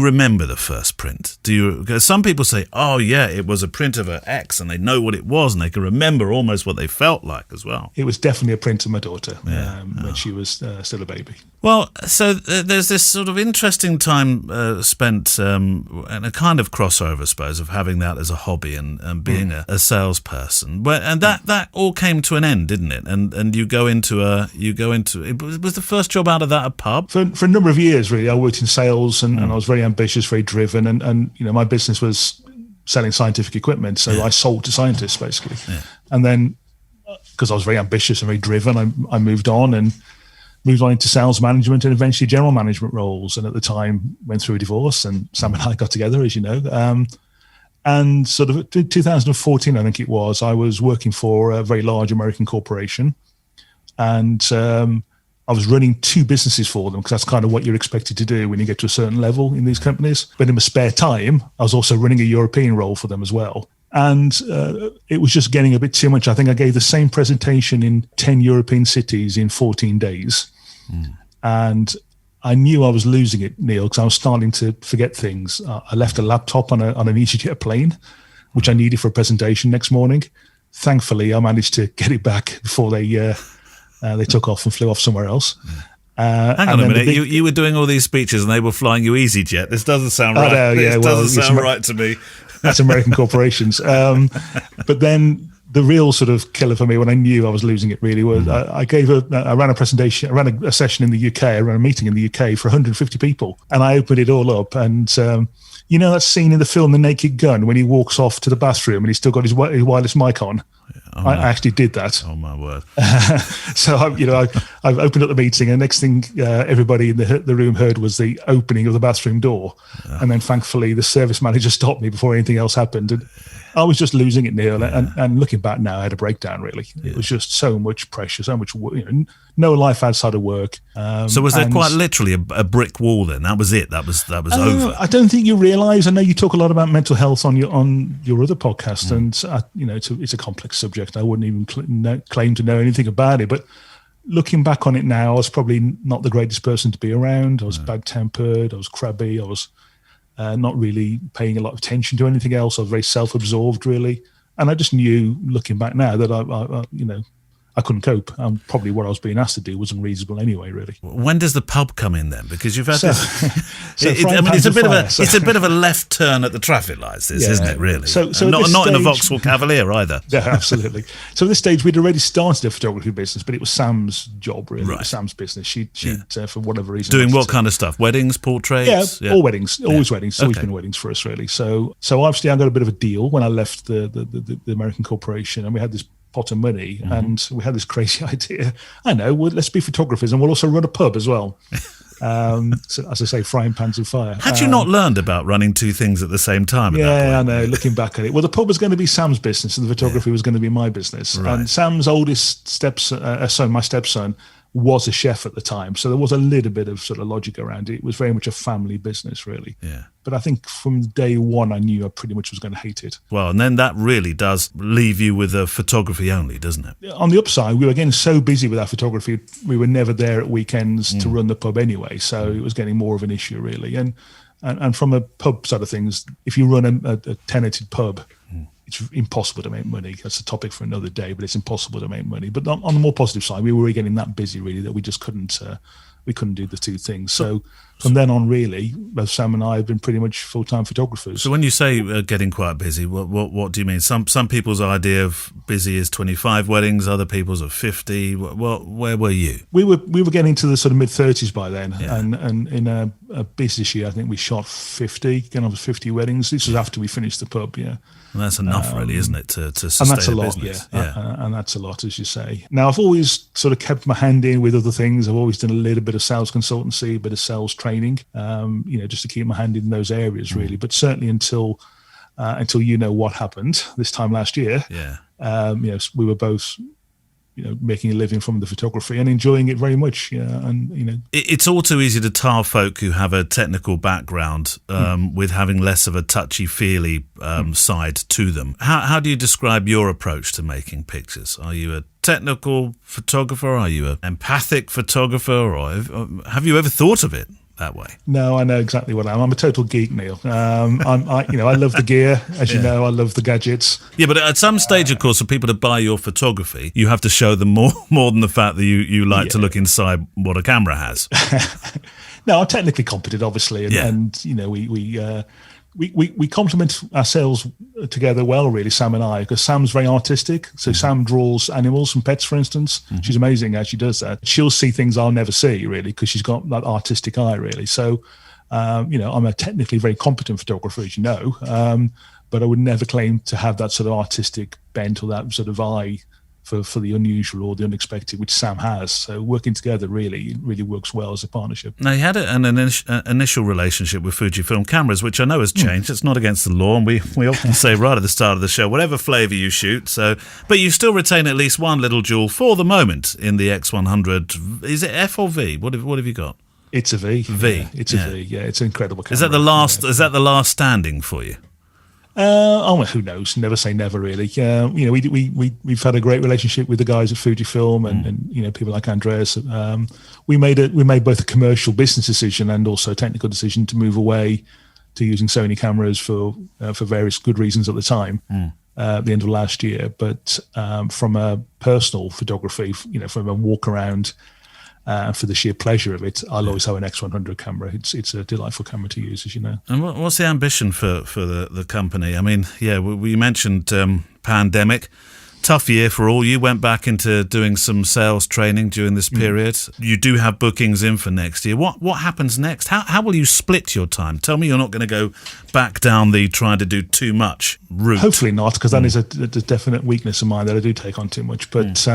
remember the first print? Because some people say, "Oh yeah, it was a print of an X," and they know what it was, and they can remember almost what they felt like as well. It was definitely a print of my daughter when she was still a baby. Well, so there's this sort of interesting time spent and a kind of crossover, I suppose, of having that as a hobby and being a salesperson. And that all came to an end, didn't it? And you go into was the first job out of that a pub? For a number of years, really, I worked in sales and I was very ambitious, very driven, and my business was selling scientific equipment, so I sold to scientists basically. Yeah. And then because I was very ambitious and very driven, I moved on into sales management and eventually general management roles. And at the time, went through a divorce, and Sam and I got together, as you know. And sort of 2014, I think it was, I was working for a very large American corporation, and I was running two businesses for them, because that's kind of what you're expected to do when you get to a certain level in these companies. But in my spare time, I was also running a European role for them as well. And it was just getting a bit too much. I think I gave the same presentation in 10 European cities in 14 days. And I knew I was losing it, Neale, because I was starting to forget things. I left a laptop on an EasyJet plane, which I needed for a presentation next morning. Thankfully, I managed to get it back before they took off and flew off somewhere else. Hang on a minute. You were doing all these speeches and they were flying you EasyJet. This doesn't sound right. It doesn't sound right to me. That's American corporations. But then the real sort of killer for me when I knew I was losing it really was I ran a presentation, I ran a session in the UK, I ran a meeting in the UK for 150 people, and I opened it all up. And you know that scene in the film The Naked Gun when he walks off to the bathroom and he's still got his wireless mic on? I actually did that. Oh my word! So I've opened up the meeting, and next thing everybody in the room heard was the opening of the bathroom door, and then thankfully the service manager stopped me before anything else happened. And I was just losing it, Neale. And looking back now, I had a breakdown. Really, it was just so much pressure, so much no life outside of work. So was there quite literally a brick wall then? That was it. That was over. I don't think you realise. I know you talk a lot about mental health on your other podcast, and it's a complex subject. I wouldn't even claim to know anything about it, but looking back on it now, I was probably not the greatest person to be around. I was bad-tempered. I was crabby. I was not really paying a lot of attention to anything else. I was very self-absorbed, really, and I just knew, looking back now, that I couldn't cope. Probably what I was being asked to do was unreasonable anyway, really. When does the pub come in then? Because you've had it's a bit of a left turn at the traffic lights, isn't it, really? So not in a Vauxhall Cavalier either. Yeah, absolutely. So at this stage, we'd already started a photography business, but it was Sam's job, really. Right. It was Sam's business. She'd for whatever reason... Doing what kind of stuff? Weddings, portraits? Yeah, all weddings. Always weddings. It's always been weddings for us, really. So obviously I got a bit of a deal when I left the American corporation, and we had this pot of money, and we had this crazy idea. Let's be photographers, and we'll also run a pub as well. So, as I say, frying pans and fire. Had you not learned about running two things at the same time? Yeah, I know. Looking back at it, well, the pub was going to be Sam's business, and the photography was going to be my business. Right. And Sam's oldest son, my stepson, was a chef at the time, so there was a little bit of sort of logic around it. It was very much a family business, really. Yeah. But I think from day one, I knew I pretty much was going to hate it. Well, and then that really does leave you with a photography only, doesn't it? On the upside, we were getting so busy with our photography, we were never there at weekends to run the pub anyway, so it was getting more of an issue, really. And from a pub side of things, if you run a tenanted pub, it's impossible to make money. That's a topic for another day, but it's impossible to make money. But on the more positive side, we were getting that busy, really, that we just couldn't do the two things. So from then on, really, both Sam and I have been pretty much full-time photographers. So when you say getting quite busy, what do you mean? Some people's idea of busy is 25 weddings, other people's of 50. Where were you? We were getting to the sort of mid-30s by then, and in a business year, I think we shot 50, getting over 50 weddings. This was after we finished the pub, yeah. And that's enough, really, isn't it, to sustain and that's a lot, business? And that's a lot, as you say. Now, I've always sort of kept my hand in with other things. I've always done a little bit of sales consultancy, a bit of sales training, just to keep my hand in those areas, really. But certainly until what happened this time last year, we were both, making a living from the photography and enjoying it very much. It's all too easy to tar folk who have a technical background with having less of a touchy-feely side to them. How do you describe your approach to making pictures? Are you a technical photographer? Are you an empathic photographer? Or have you ever thought of it that way? No, I know exactly what I am. I'm a total geek, Neale. I love the gear, as you know. I love the gadgets. Yeah, but at some stage, of course, for people to buy your photography, you have to show them more than the fact that you like to look inside what a camera has. No, I'm technically competent, obviously, and we complement ourselves together well, really, Sam and I, because Sam's very artistic. So Sam draws animals and pets, for instance. She's amazing how she does that. She'll see things I'll never see, really, because she's got that artistic eye, really. So, I'm a technically very competent photographer, as you know, but I would never claim to have that sort of artistic bent or that sort of eye for the unusual or the unexpected, which Sam has. So working together really works well as a partnership. Now, you had an initial relationship with Fujifilm cameras, which I know has changed. It's not against the law, and we often say right at the start of the show, whatever flavour you shoot. So, but you still retain at least one little jewel for the moment in the X100. Is it F or V? What have you got? It's a V. V. Yeah, it's a V. Yeah, it's an incredible camera. Is that the last? Is that the last standing for you? Who knows? Never say never, really. We've had a great relationship with the guys at Fujifilm and people like Andreas. We made both a commercial business decision and also a technical decision to move away to using Sony cameras for various good reasons at the time. At the end of last year, but from a personal photography, from a walk around. For the sheer pleasure of it, I'll always have an X100 camera. It's a delightful camera to use, as you know. And what's the ambition for the company? I mean, we mentioned pandemic. Tough year for all. You went back into doing some sales training during this period. You do have bookings in for next year. What happens next? How will you split your time? Tell me you're not going to go back down the trying to do too much route. Hopefully not, because that is a definite weakness of mine that I do take on too much. But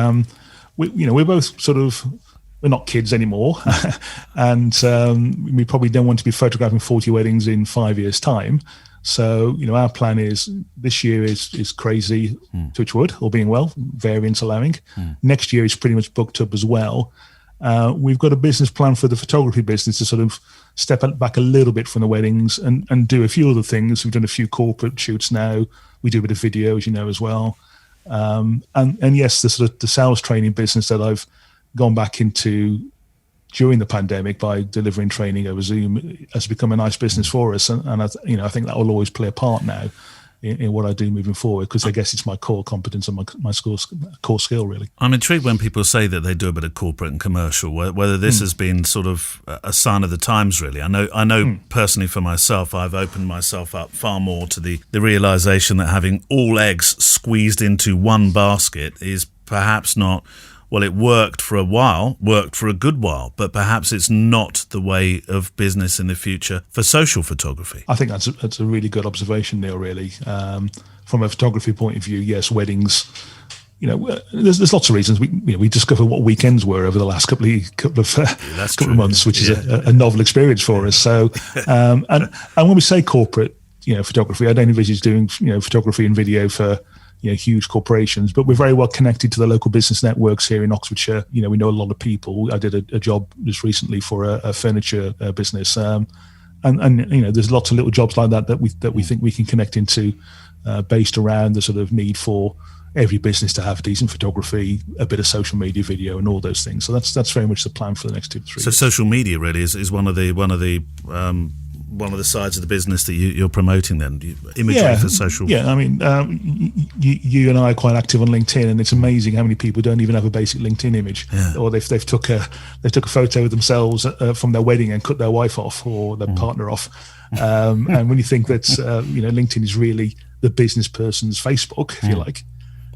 we're both sort of... We're not kids anymore, and we probably don't want to be photographing 40 weddings in 5 years' time. So, our plan is this year is crazy, touch wood, all being well, variance allowing. Next year is pretty much booked up as well. We've got a business plan for the photography business to sort of step back a little bit from the weddings and do a few other things. We've done a few corporate shoots now. We do a bit of video, as you know, as well. And yes, the sort of the sales training business that I've gone back into during the pandemic by delivering training over Zoom has become a nice business for us, and I think that will always play a part now in what I do moving forward, because I guess it's my core competence and my core skill, really. I'm intrigued when people say that they do a bit of corporate and commercial, whether this has been sort of a sign of the times, really. I know personally for myself, I've opened myself up far more to the realisation that having all eggs squeezed into one basket is perhaps not... Well, it worked for a good while, but perhaps it's not the way of business in the future for social photography. I think that's a really good observation, Neale, really. From a photography point of view, yes, weddings, there's lots of reasons. We discovered what weekends were over the last couple of months, which is a novel experience for us. So, and when we say corporate, photography, I don't envisage doing, photography and video for, huge corporations, but we're very well connected to the local business networks here in Oxfordshire. We know a lot of people. I did a job just recently for a furniture business, and there's lots of little jobs like that we think we can connect into, based around the sort of need for every business to have decent photography, a bit of social media, video, and all those things. So that's very much the plan for the next 2 to 3 years. So social media really is one of the sides of the business that you're promoting then, imagery for social. Yeah, I mean, you and I are quite active on LinkedIn, and it's amazing how many people don't even have a basic LinkedIn image, or they've took a photo of themselves from their wedding and cut their wife off or their partner off. And when you think that LinkedIn is really the business person's Facebook, if you like.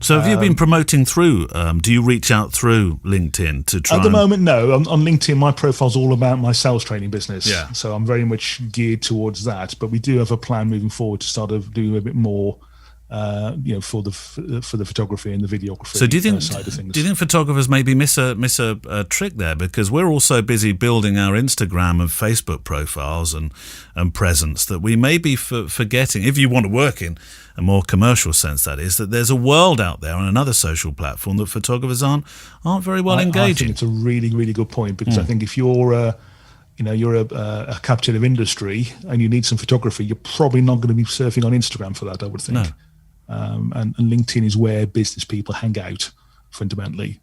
So have you been promoting through, do you reach out through LinkedIn to try? At the moment, no. On LinkedIn, my profile's all about my sales training business. Yeah. So I'm very much geared towards that. But we do have a plan moving forward to start doing a bit more for the photography and the videography. So do you think side of things. Do you think photographers maybe miss a trick there, because we're all so busy building our Instagram and Facebook profiles and presence that we may be forgetting, if you want to work in a more commercial sense, that is, that there's a world out there on another social platform that photographers aren't very well engaged in. I think it's a really, really good point, because I think if you're a captive industry and you need some photography, you're probably not going to be surfing on Instagram for that, I would think. No. And LinkedIn is where business people hang out fundamentally.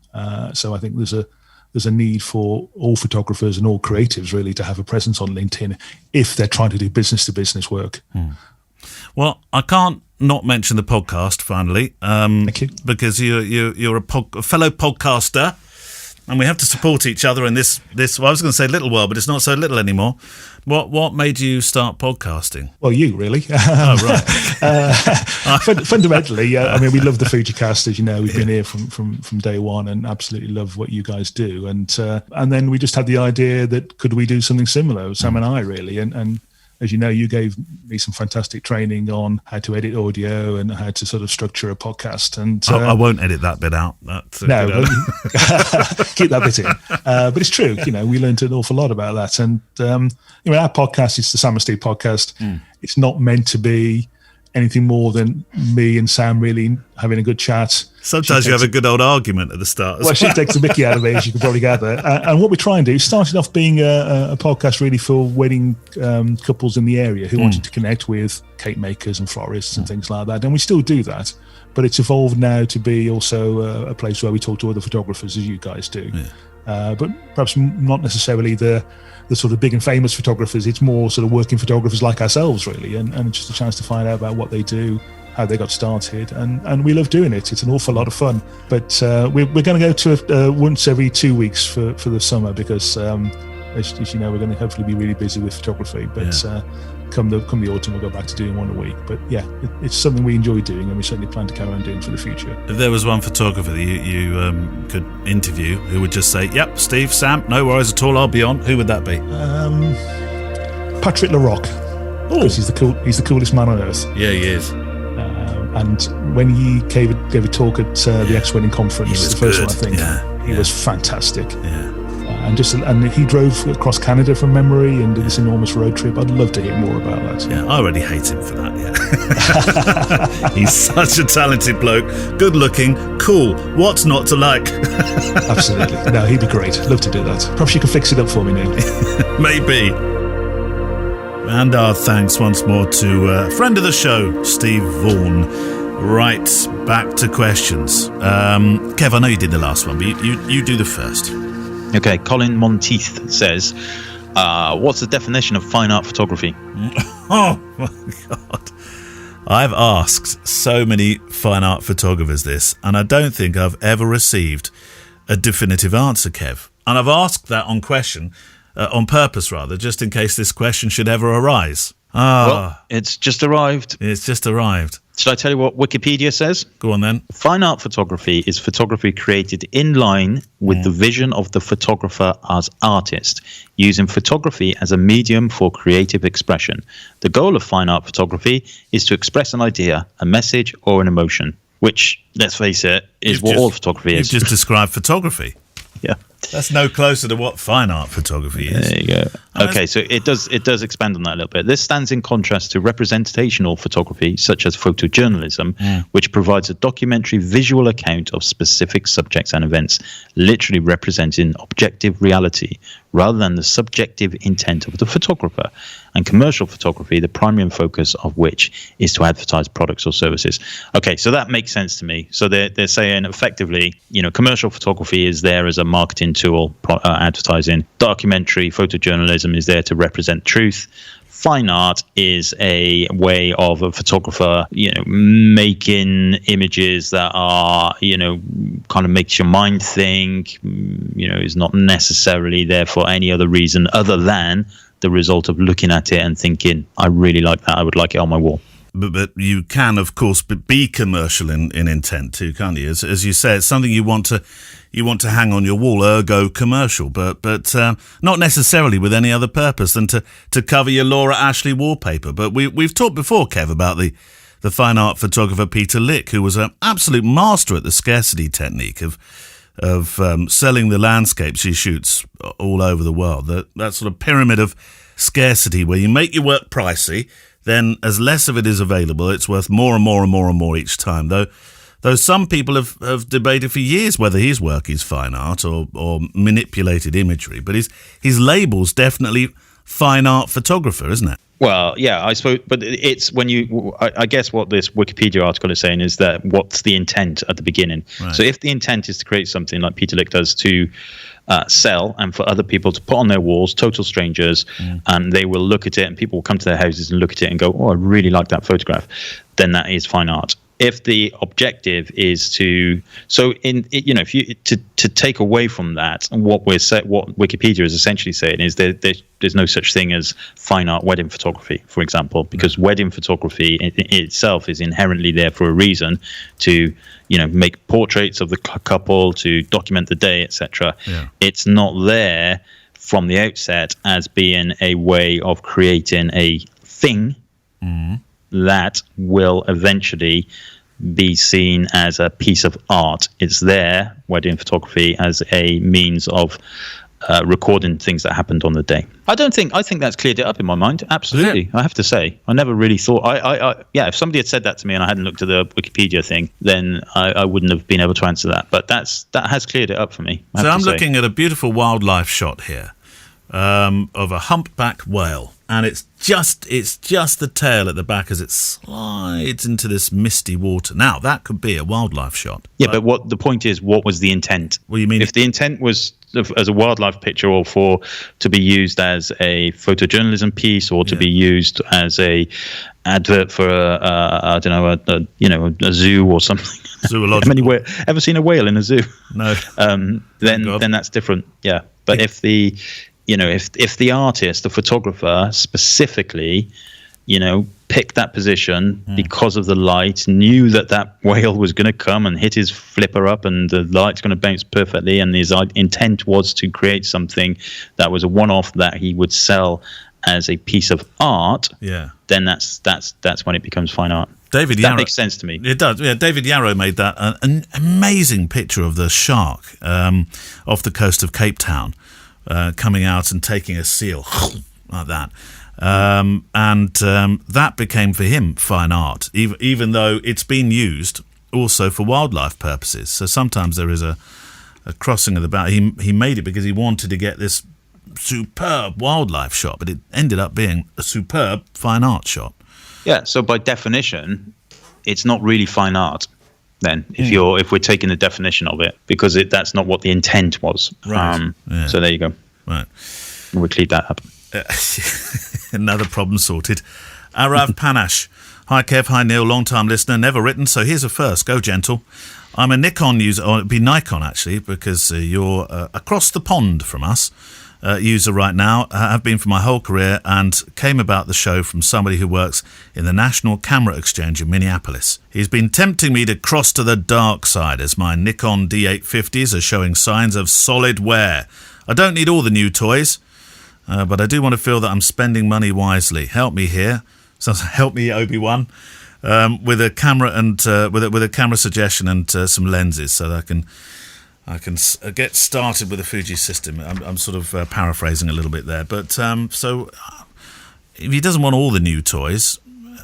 So I think there's a need for all photographers and all creatives really to have a presence on LinkedIn if they're trying to do business to business work. Well, I can't not mention the podcast finally, Thank you. because you're a fellow podcaster. And we have to support each other in this. Well, I was going to say little world, but it's not so little anymore. What made you start podcasting? Well, you really. Oh, right. Fundamentally, I mean, we love the FujiCast, as you know. We've been here from day one, and absolutely love what you guys do. And then we just had the idea that could we do something similar, Sam and I, really, and. As you know, you gave me some fantastic training on how to edit audio and how to sort of structure a podcast. And I won't edit that bit out. No, keep that bit in. But it's true. We learned an awful lot about that. And our podcast is the Sam and Steve podcast. It's not meant to be anything more than me and Sam really having a good chat. Sometimes you have a good old argument at the start. Well, she takes the mickey out of me, as you can probably gather. And what we try and do, started off being a podcast really for wedding couples in the area who wanted to connect with cake makers and florists and things like that. And we still do that. But it's evolved now to be also a place where we talk to other photographers, as you guys do. Yeah. But perhaps not necessarily the sort of big and famous photographers. It's more sort of working photographers like ourselves, really, and just a chance to find out about what they do, how they got started, and we love doing it. It's an awful lot of fun. But we're going to go to once every 2 weeks for the summer, because as you know, we're going to hopefully be really busy with photography. But come the autumn, we'll go back to doing one a week. But yeah, it's something we enjoy doing, and we certainly plan to carry on doing for the future. If there was one photographer that you could interview who would just say, "Yep, Steve, Sam, no worries at all, I'll be on," who would that be? Patrick LaRocque, because he's the coolest man on earth. Yeah, he is. And when he gave a talk at the X-Wedding conference, the first one, I think, he was fantastic. Yeah. And he drove across Canada from memory and did this enormous road trip. I'd love to hear more about that. Yeah, I already hate him for that. Yeah, he's such a talented bloke, good looking, cool. What's not to like? Absolutely. No, he'd be great. Love to do that. Perhaps you can fix it up for me, Neale. Maybe. And our thanks once more to a friend of the show, Steve Vaughan. Right, back to questions. Kev, I know you did the last one, but you do the first. Okay, Colin Monteith says, what's the definition of fine art photography? Oh, my God. I've asked so many fine art photographers this, and I don't think I've ever received a definitive answer, Kev. And I've asked that on purpose, just in case this question should ever arise. Well, it's just arrived. It's just arrived. Should I tell you what Wikipedia says? Go on then. Fine art photography is photography created in line with the vision of the photographer as artist, using photography as a medium for creative expression. The goal of fine art photography is to express an idea, a message, or an emotion, which, let's face it, is what all photography is. You've just described photography. Yeah. That's no closer to what fine art photography is. There you go. Okay, so it does expand on that a little bit. This stands in contrast to representational photography, such as photojournalism, which provides a documentary visual account of specific subjects and events, literally representing objective reality rather than the subjective intent of the photographer. And commercial photography, the primary focus of which is to advertise products or services. Okay, so that makes sense to me. So they're saying effectively, commercial photography is there as a marketing tool, advertising. Documentary photojournalism is there to represent truth. Fine art is a way of a photographer, making images that are, kind of makes your mind think, is not necessarily there for any other reason other than the result of looking at it and thinking, I really like that, I would like it on my wall. But you can, of course, be commercial in intent too, can't you? As you say, it's something you want to hang on your wall, ergo commercial, but not necessarily with any other purpose than to cover your Laura Ashley wallpaper. But we've talked before, Kev, about the the fine art photographer Peter Lick, who was an absolute master at the scarcity technique of selling the landscapes he shoots all over the world. That sort of pyramid of scarcity where you make your work pricey, then as less of it is available, it's worth more and more and more and more each time. Though some people have debated for years whether his work is fine art or manipulated imagery, but his label's definitely fine art photographer, isn't it? Well, yeah, I suppose, but it's when I guess what this Wikipedia article is saying is that what's the intent at the beginning. Right. So if the intent is to create something like Peter Lick does to sell and for other people to put on their walls, total strangers, and they will look at it and people will come to their houses and look at it and go, oh, I really like that photograph, then that is fine art. If the objective is to take away from that, and what Wikipedia is essentially saying is there's no such thing as fine art wedding photography, for example, because wedding photography in itself is inherently there for a reason to make portraits of the couple, to document the day, etc. Yeah. It's not there from the outset as being a way of creating a thing that will eventually be seen as a piece of art. It's there, wedding photography, as a means of recording things that happened on the day. I think that's cleared it up in my mind. Absolutely. Yeah. I have to say, I never really thought, if somebody had said that to me and I hadn't looked at the Wikipedia thing, then I wouldn't have been able to answer that. But that has cleared it up for me. So I'm looking at a beautiful wildlife shot here of a humpback whale. And it's just the tail at the back as it slides into this misty water. Now, that could be a wildlife shot. Yeah, but what the point is, what was the intent? What do you mean? If the intent was as a wildlife picture or to be used as a photojournalism piece or to be used as a advert for a zoo or something. Zoological. Ever seen a whale in a zoo? No. Then that's different. Yeah. But if the artist, the photographer specifically, picked that position because of the light, knew that whale was going to come and hit his flipper up and the light's going to bounce perfectly, and his intent was to create something that was a one-off that he would sell as a piece of art, then that's when it becomes fine art. That makes sense to me. It does. Yeah, David Yarrow made that an amazing picture of the shark off the coast of Cape Town. Coming out and taking a seal like that, and that became for him fine art, even though it's been used also for wildlife purposes. So sometimes there is a crossing of the boundary. He made it because he wanted to get this superb wildlife shot, but it ended up being a superb fine art shot. Yeah. So by definition, it's not really fine art. Then, if we're taking the definition of it, because that's not what the intent was. Right. So there you go. Right. We'll clean that up. Another problem sorted. Arav Panache. Hi, Kev. Hi, Neale. Long-time listener. Never written, so here's a first. Go gentle. I'm a Nikon user, or it'd be Nikon, actually, because you're across the pond from us. User right now. I have been for my whole career and came about the show from somebody who works in the National Camera Exchange in Minneapolis. He's been tempting me to cross to the dark side as my Nikon D850s are showing signs of solid wear. I don't need all the new toys, but I do want to feel that I'm spending money wisely. Help me here. So help me, Obi-Wan, with a camera and with a camera suggestion and some lenses so that I can get started with the Fuji system. I'm sort of paraphrasing a little bit there. But so if he doesn't want all the new toys,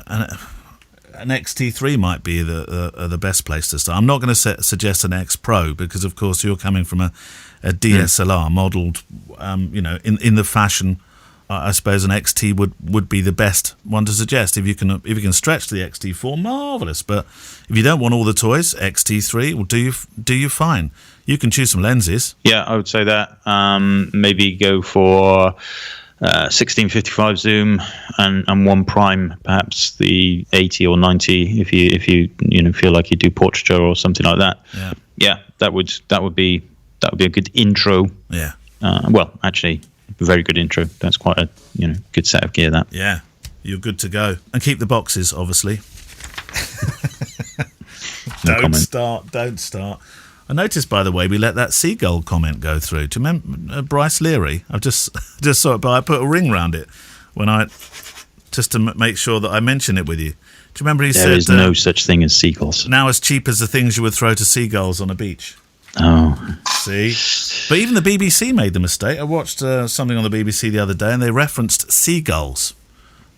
an XT3 might be the best place to start. I'm not going to suggest an X Pro because, of course, you're coming from a DSLR modelled, in the fashion. I suppose an XT would be the best one to suggest. If you can stretch the XT4, marvellous. But if you don't want all the toys, XT3 will do you fine. You can choose some lenses. Yeah, I would say that. Maybe go for 1655 zoom and one prime, perhaps the 80 or 90 if you feel like you do portraiture or something like that. Yeah, that would be a good intro. Yeah. Well, actually, a very good intro. That's quite a good set of gear. That. Yeah, you're good to go. And keep the boxes, obviously. Don't start. I noticed, by the way, we let that seagull comment go through. Do you remember Bryce Leary? I've just saw it, but I put a ring round it just to make sure that I mention it with you. Do you remember he said... There is no such thing as seagulls. Now as cheap as the things you would throw to seagulls on a beach. Oh. See? But even the BBC made the mistake. I watched something on the BBC the other day, and they referenced seagulls.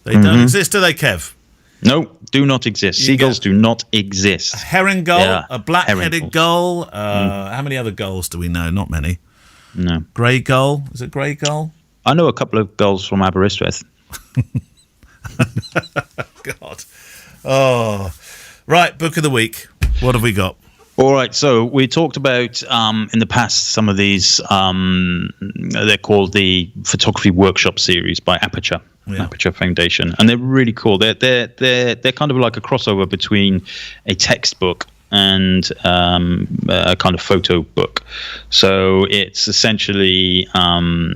They don't exist, do they, Kev? No, do not exist. Seagulls do not exist. A herring gull, a black-headed herring gull. How many other gulls do we know? Not many. No. Grey gull. Is it grey gull? I know a couple of gulls from Aberystwyth. God. Oh. Right, book of the week. What have we got? All right, so we talked about in the past some of these. They're called the Photography Workshop Series by Aperture. Aperture Foundation, and they're really cool. They're kind of like a crossover between a textbook and a kind of photo book. So it's essentially a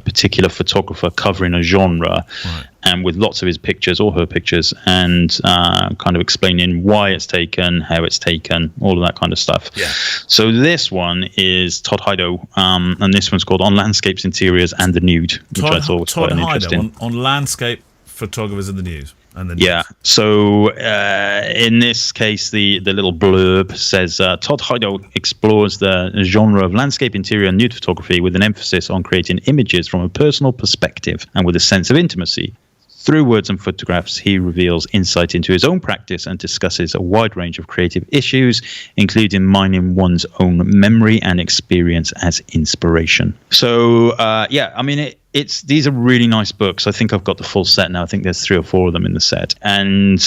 particular photographer covering a genre, right, and with lots of his pictures or her pictures, and kind of explaining why it's taken, how it's taken, all of that kind of stuff. Yeah. So this one is Todd Hido, and this one's called On Landscapes, Interiors and the Nude, which I thought was quite interesting. On landscape photographers in the news. Yeah. So in this case, the little blurb says Todd Hido explores the genre of landscape, interior, and nude photography with an emphasis on creating images from a personal perspective and with a sense of intimacy. Through words and photographs, he reveals insight into his own practice and discusses a wide range of creative issues, including mining one's own memory and experience as inspiration. So, these are really nice books. I think I've got the full set now. I think there's 3 or 4 of them in the set. And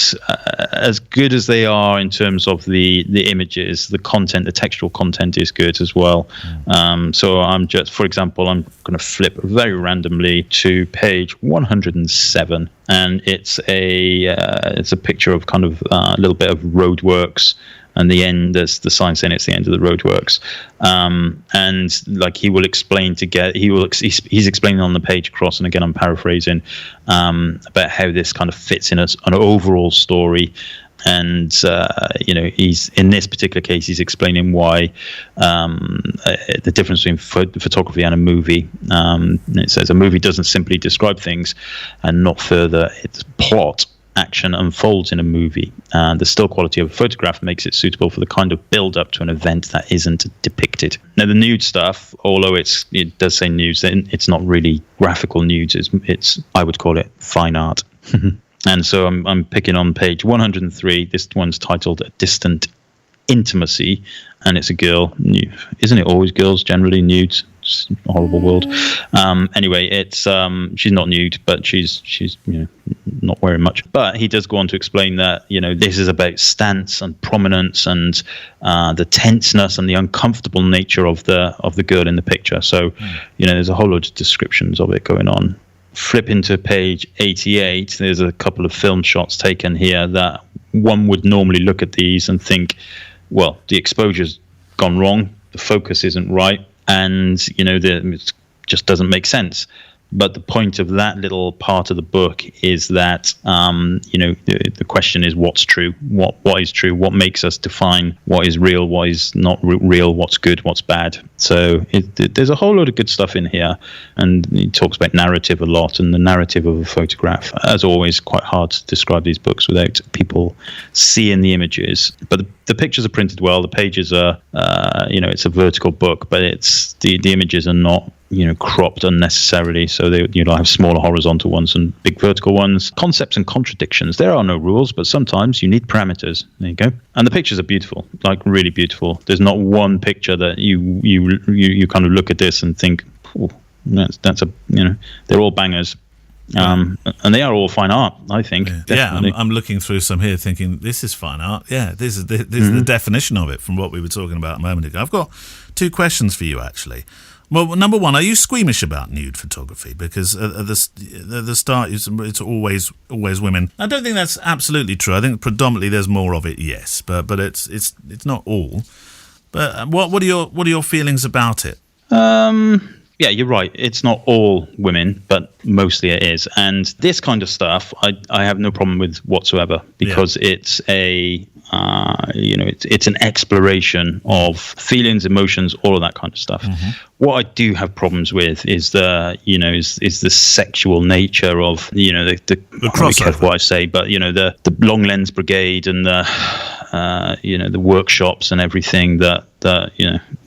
as good as they are in terms of the images, the content, the textual content is good as well. So I'm just, for example, I'm going to flip very randomly to page 107. And it's a picture of kind of a little bit of roadworks. And the end, there's the sign saying it's the end of the roadworks. And like he will explain he's explaining on the page across, and again I'm paraphrasing, about how this kind of fits in an overall story. And he's in this particular case, he's explaining why the difference between photography and a movie. It says a movie doesn't simply describe things and not further its plot. Action unfolds in a movie. The still quality of a photograph makes it suitable for the kind of build-up to an event that isn't depicted. Now, the nude stuff, although it does say nudes, it's not really graphical nudes. It's I would call it fine art. And so I'm picking on page 103. This one's titled Distant Intimacy, and it's a girl. Isn't it always girls generally nudes? It's a horrible world. Anyway, it's she's not nude, but she's not wearing much. But he does go on to explain that this is about stance and prominence and the tenseness and the uncomfortable nature of the girl in the picture. So there's a whole load of descriptions of it going on. Flip into page 88. There's a couple of film shots taken here that one would normally look at these and think, well, the exposure's gone wrong, the focus isn't right, and it just doesn't make sense. But the point of that little part of the book is that the question is what's true, what is true, what makes us define what is real, what is not real, what's good, what's bad. So there's a whole lot of good stuff in here, and he talks about narrative a lot, and the narrative of a photograph. As always, quite hard to describe these books without people seeing the images. But the pictures are printed well. The pages are, it's a vertical book, but it's the images are not cropped unnecessarily, so they have smaller horizontal ones and big vertical ones. Concepts and contradictions. There are no rules, but sometimes you need parameters. There you go. And the pictures are beautiful, like really beautiful. There's not one picture that you kind of look at this and think, oh, that's they're all bangers. And they are all fine art, I think. Yeah, I'm looking through some here thinking, this is fine art. Yeah, this is the definition of it from what we were talking about a moment ago. I've got 2 questions for you, actually. Well, number one, are you squeamish about nude photography? Because at the start, it's always women. I don't think that's absolutely true. I think predominantly there's more of it, yes, but it's not all. But what are your feelings about it? Yeah, you're right. It's not all women, but mostly it is. And this kind of stuff, I have no problem with whatsoever, because it's a it's an exploration of feelings, emotions, all of that kind of stuff. What I do have problems with is the sexual nature of the crossover. What I say, but the long lens brigade and the workshops and everything that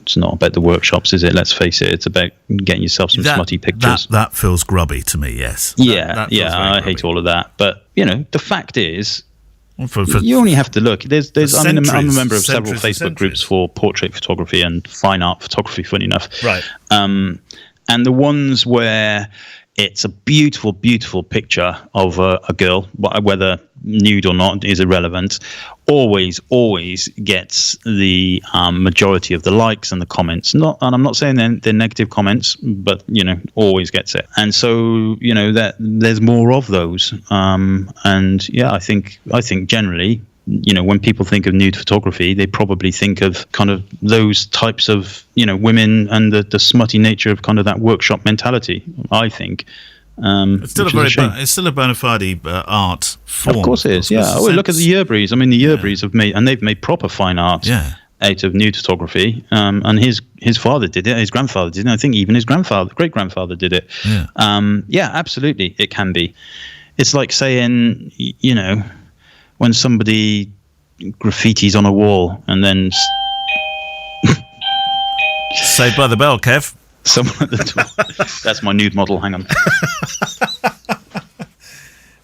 it's not about the workshops, is it? Let's face it, it's about getting yourself some smutty pictures. That feels grubby to me, yes. Yeah, I grubby. hate all of that. But the fact is, you only have to look. I'm a member of several Facebook groups for portrait photography and fine art photography, funny enough. Right. And the ones where it's a beautiful, beautiful picture of a girl, whether nude or not is irrelevant, always gets the majority of the likes and the comments. And I'm not saying they're negative comments, but always gets it. And so that there's more of those. And yeah, I think generally, when people think of nude photography, they probably think of kind of those types of women and the smutty nature of kind of that workshop mentality, I think. It's still a bona fide art form. Of course it is, yeah. Look at the Yerburys. I mean, the Yerburys they've made proper fine art out of nude photography. And his father did it, his grandfather did it. I think even his great-grandfather did it. Yeah, absolutely, it can be. It's like saying, when somebody graffitis on a wall and then... Saved by the bell, Kev. Someone at the door. That's my nude model. Hang on.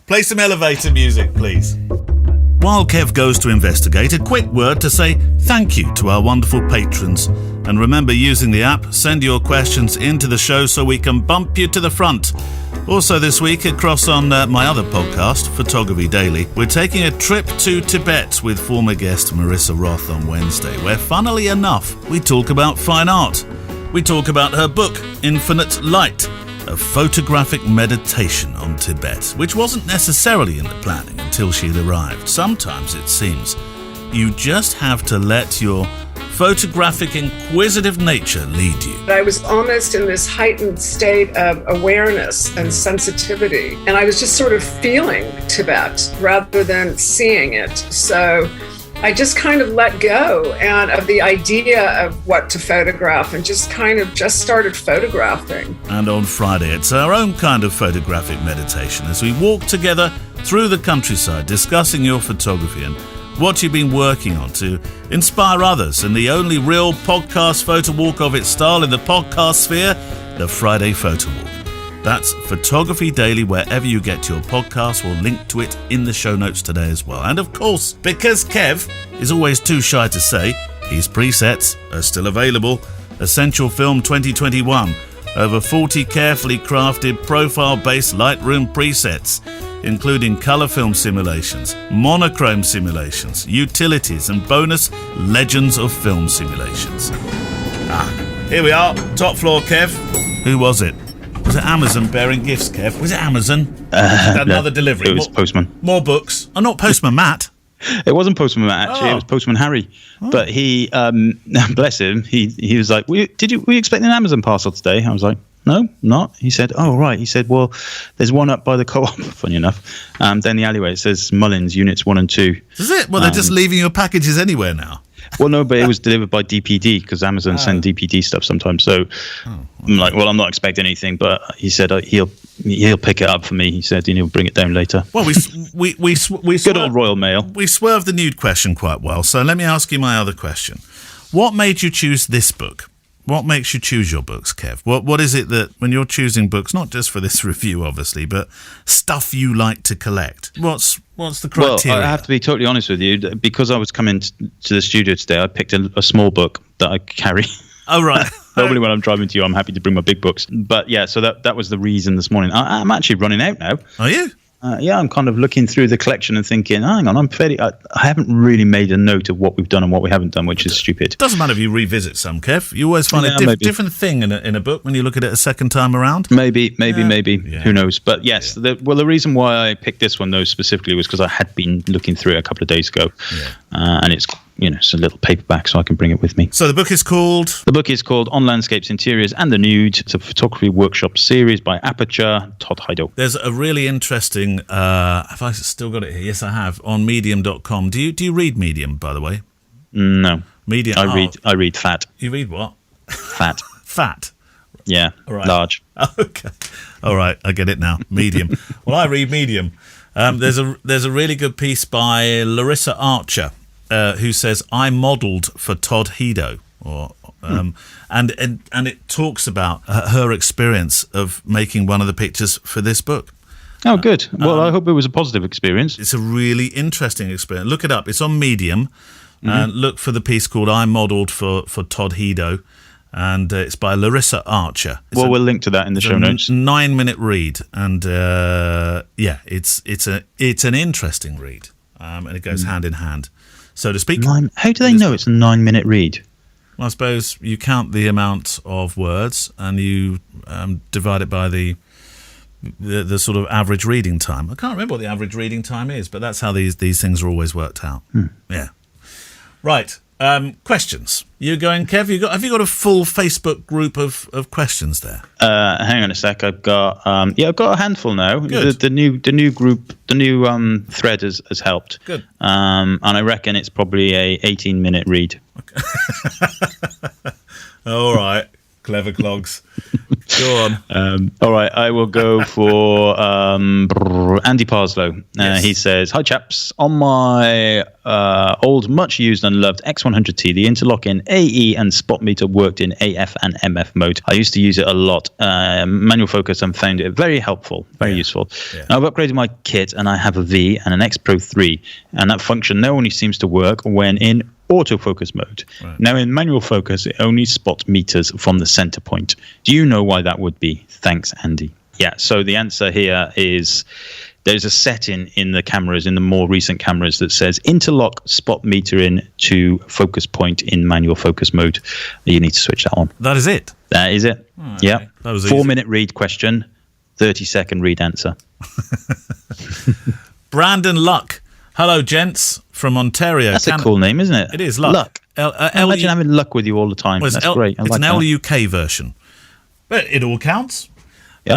Play some elevator music, please. While Kev goes to investigate, a quick word to say thank you to our wonderful patrons. And remember, using the app, send your questions into the show so we can bump you to the front. Also this week, across on my other podcast, Photography Daily, we're taking a trip to Tibet with former guest Marissa Roth on Wednesday, where funnily enough, we talk about fine art. We talk about her book, Infinite Light, a photographic meditation on Tibet, which wasn't necessarily in the planning until she'd arrived. Sometimes it seems you just have to let your photographic inquisitive nature lead you. I was almost in this heightened state of awareness and sensitivity, and I was just sort of feeling Tibet rather than seeing it. So I just kind of let go and of the idea of what to photograph and just started photographing. And on Friday, it's our own kind of photographic meditation as we walk together through the countryside discussing your photography and what you've been working on to inspire others in the only real podcast photo walk of its style in the podcast sphere, the Friday Photo Walk. That's Photography Daily wherever you get your podcast. We'll link to it in the show notes today as well. And of course, because Kev is always too shy to say, his presets are still available. Essential Film 2021. Over 40 carefully crafted profile-based Lightroom presets, including color film simulations, monochrome simulations, utilities, and bonus Legends of Film simulations. Here we are, top floor, Kev. Who was it? Was it Amazon bearing gifts, Kev? Was it Amazon? Another delivery. It was Postman. More books. Oh, not Postman Matt. It wasn't Postman Matt, actually. It was Postman Harry. But he, bless him, he was like, were you expecting an Amazon parcel today? I was like, no, not. He said, oh, right. He said, well, there's one up by the co-op, funny enough. Down the alleyway, it says Mullins, Units 1 and 2. Is it? Well, they're just leaving your packages anywhere now. Well, no, but it was delivered by DPD because Amazon send DPD stuff sometimes. So I'm like, well, I'm not expecting anything, but he said he'll pick it up for me. He said, and he'll bring it down later. Well, we good old Royal Mail. We swerved the nude question quite well. So let me ask you my other question. What made you choose this book? What makes you choose your books, Kev? What is it that when you're choosing books, not just for this review, obviously, but stuff you like to collect? What's the criteria? Well, I have to be totally honest with you. Because I was coming to the studio today, I picked a small book that I carry. Oh, right. Normally when I'm driving to you, I'm happy to bring my big books. But yeah, so that was the reason this morning. I'm actually running out now. Are you? Yeah, I'm kind of looking through the collection and thinking, hang on, I haven't really made a note of what we've done and what we haven't done, which is stupid. Doesn't matter if you revisit some, Kev. You always find a different thing in a book when you look at it a second time around. Maybe. Yeah. Who knows? But yes, the reason why I picked this one, though, specifically was because I had been looking through it a couple of days ago. Yeah. And it's it's a little paperback, so I can bring it with me. So the book is called? The book is called On Landscapes, Interiors and the Nude. It's a photography workshop series by Aperture, Todd Hido. There's a really interesting, have I still got it here? Yes, I have, on medium.com. Do you read Medium, by the way? No. Medium. I read fat. You read what? Fat. Fat. Yeah. Right. Large. Okay. All right. I get it now. Medium. Well, I read Medium. There's a really good piece by Larissa Archer, who says, I modelled for Todd Hido, and it talks about her experience of making one of the pictures for this book. Oh, good. Well, I hope it was a positive experience. It's a really interesting experience. Look it up. It's on Medium. And look for the piece called I Modelled for Todd Hido. And it's by Larissa Archer. We'll link to that in the show notes. 9-minute read. And it's an interesting read. And it goes hand in hand, so to speak. How do they know it's a 9-minute read? Well, I suppose you count the amount of words and you divide it by the sort of average reading time. I can't remember what the average reading time is, but that's how these things are always worked out. Yeah. Right. Questions. You going, Kev? Have you got a full Facebook group of questions there? Hang on a sec. I've got a handful now. Good. The new group, the new thread has helped. Good. And I reckon it's probably a 18-minute read. All right. Clever clogs. Go on. All right, I will go for Andy Parslow. Yes. He says, "Hi chaps, on my old, much used and loved X100T, the interlock in AE and spot meter worked in AF and MF mode. I used to use it a lot. Manual focus and found it very helpful, very useful. Yeah. Now, I've upgraded my kit and I have a V and an X Pro 3, and that function now only seems to work when in autofocus mode. Right. Now in manual focus, it only spots meters from the center point. Do you know why that would be? Thanks, Andy." Yeah, so the answer here is there's a setting in the cameras, in the more recent cameras, that says interlock spot meter in to focus point in manual focus mode. You need to switch that on. That is it? That is it. Oh, okay. Yeah. That was 4-minute read question, 30-second read answer. Brandon Luck. Hello, gents, from Ontario. That's a cool name, isn't it? It is, Luck. Imagine having luck with you all the time. Well, That's great. It's an LUK version. But it all counts. Yep.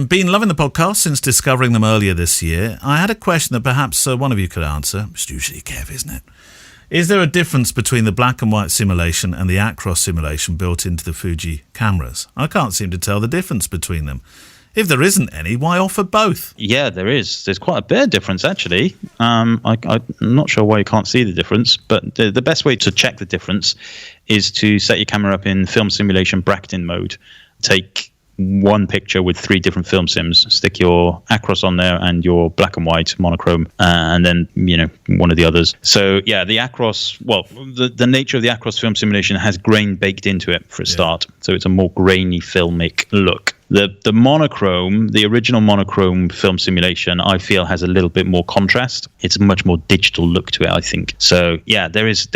Been loving the podcast since discovering them earlier this year. I had a question that perhaps one of you could answer. It's usually Kev, isn't it? Is there a difference between the black and white simulation and the Acros simulation built into the Fuji cameras? I can't seem to tell the difference between them. If there isn't any, why offer both? Yeah, there is. There's quite a bit of difference, actually. I'm not sure why you can't see the difference, but the best way to check the difference is to set your camera up in film simulation bracketing mode. Take one picture with 3 different film sims, stick your Acros on there and your black and white monochrome, and then one of the others. So yeah, the Acros, well, the nature of the Acros film simulation has grain baked into it for a start, so it's a more grainy filmic look. The monochrome, the original monochrome film simulation, I feel has a little bit more contrast. It's a much more digital look to it, I think. So yeah, there is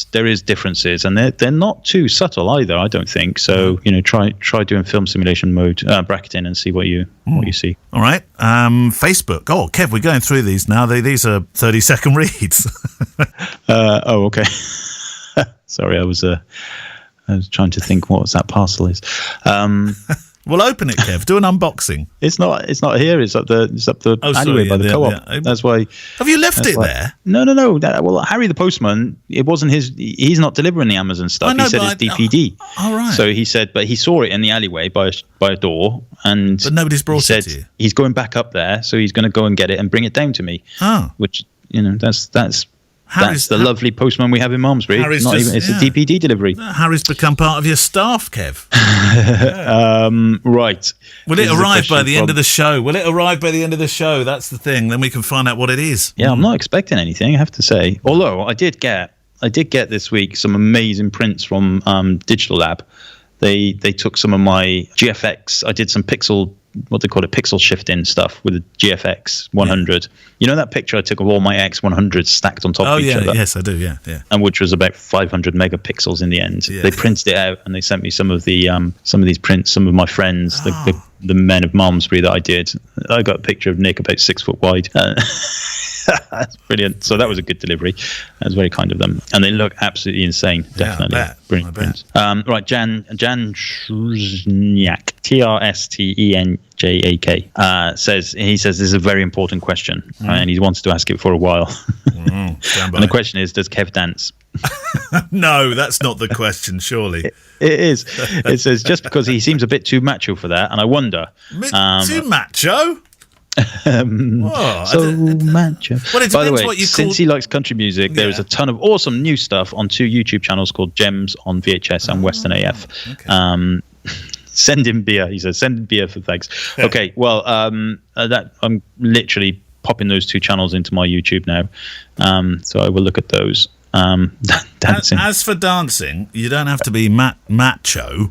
differences, and they're not too subtle either, I don't think. So try doing film simulation mode bracketing and see what you see. All right, Facebook. Oh, Kev, we're going through these now. These are 30-second reads. Oh, okay. Sorry, I was trying to think what that parcel is. Well, open it, Kev. Do an unboxing. It's not here. It's up the alleyway by the co-op. Yeah. That's why. Have you left it there? No. Well, Harry the postman. It wasn't his. He's not delivering the Amazon stuff. He said it's DPD. All right. So he said, but he saw it in the alleyway by a door, and but nobody's brought it to you. He's going back up there, so he's going to go and get it and bring it down to me. Oh, which that's the lovely postman we have in Malmesbury. It's a DPD delivery. Harry's become part of your staff, Kev. Right. Will it arrive by the end of the show? That's the thing. Then we can find out what it is. Yeah, I'm not expecting anything, I have to say. Although I did get this week some amazing prints from Digital Lab. They took some of my GFX. I did some pixel shifting stuff with the GFX 100. Yeah. You know that picture I took of all my X100s stacked on top of each other? Yes, I do, yeah. And which was about 500 megapixels in the end. Yeah. They printed it out and they sent me some of these prints. Some of my friends, the the Men of Malmesbury that I did. I got a picture of Nick about 6 foot wide. That's brilliant. So that was a good delivery. That was very kind of them, and they look absolutely insane. Definitely, I bet. brilliant. Right, Jan Trsteniak, Trstenjak, says this is a very important question, and he's wanted to ask it for a while. Stand by. And the question is, does Kev dance? No, that's not the question. Surely it is. It says just because he seems a bit too macho for that, and I wonder. Too macho. Macho. Well, it by the way, what you since he likes country music, there is a ton of awesome new stuff on 2 YouTube channels called Gems on VHS and Western AF. Okay. Send him beer. He says, send him beer for thanks. Okay, well, that I'm literally popping those 2 channels into my YouTube now, so I will look at those. Dancing. As for dancing, you don't have to be macho.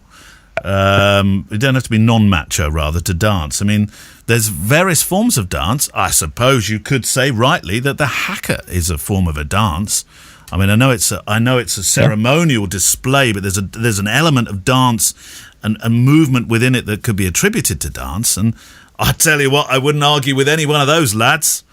You don't have to be non-macho, rather, to dance. I mean, there's various forms of dance. I suppose you could say rightly that the haka is a form of a dance. I mean, I know it's a ceremonial display, but there's an element of dance and movement within it that could be attributed to dance. And I tell you what, I wouldn't argue with any one of those lads.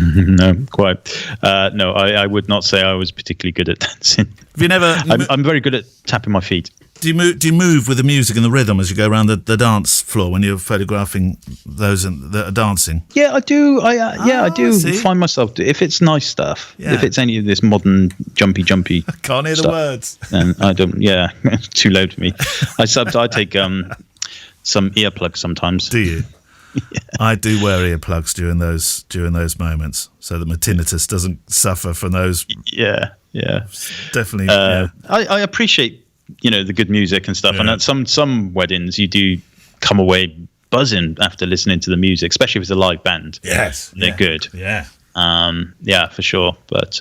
No, quite. No, I would not say I was particularly good at dancing. Have you never? I'm very good at tapping my feet. Do you move with the music and the rhythm as you go around the dance floor when you're photographing those that are dancing? Yeah, I do. I do see. find myself if it's nice stuff. Yeah. If it's any of this modern jumpy. I can't hear the words. And I don't. Yeah, it's too loud for me. I take some earplugs sometimes. Do you? Yeah. I do wear earplugs during those moments, so that my tinnitus doesn't suffer from those. Yeah. Definitely. I appreciate the good music and stuff, and at some weddings you do come away buzzing after listening to the music, especially if it's a live band. Yes, they're good. Yeah. For sure. But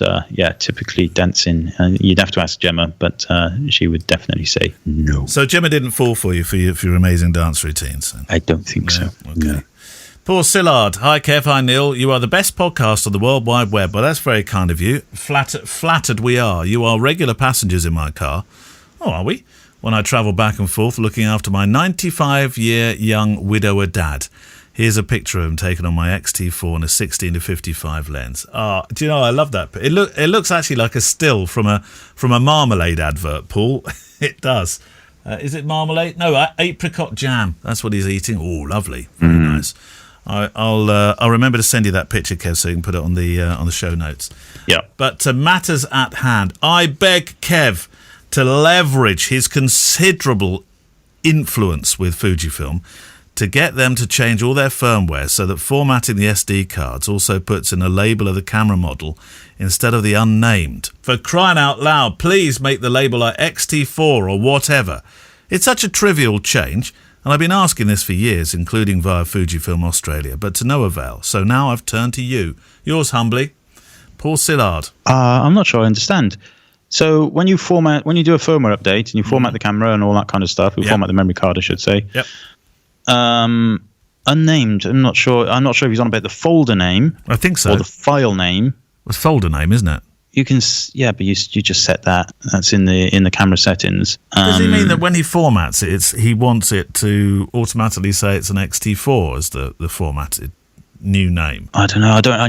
typically dancing, you'd have to ask Gemma, but she would definitely say no. So Gemma didn't fall for you for your amazing dance routines? Then? I don't think so. Okay. No. Paul Sillard. Hi, Kev. Hi, Neale. You are the best podcast on the World Wide Web. Well, that's very kind of you. Flattered we are. You are regular passengers in my car. Oh, are we? When I travel back and forth looking after my 95-year young widower dad. Here's a picture of him taken on my XT4 and a 16-55 lens. Do you know, I love that. It looks actually like a still from a marmalade advert, Paul. It does. Is it marmalade? No, apricot jam. That's what he's eating. Oh, lovely. Very nice. I'll remember to send you that picture, Kev, so you can put it on the show notes. Yeah. But to matters at hand, I beg Kev to leverage his considerable influence with Fujifilm to get them to change all their firmware so that formatting the SD cards also puts in a label of the camera model instead of the unnamed. For crying out loud, please make the label like XT4 or whatever. It's such a trivial change, and I've been asking this for years, including via Fujifilm Australia, but to no avail. So now I've turned to you. Yours humbly, Paul Sillard. I'm not sure I understand. So when you do a firmware update and you format the camera and all that kind of stuff, format the memory card, I should say. Yep. Unnamed. I'm not sure if he's on about the folder name. I think so. Or the file name. It's folder name, isn't it? You can, but you just set that. That's in the camera settings. Does he mean that when he formats it, he wants it to automatically say it's an XT4 as the formatted new name? I don't know. I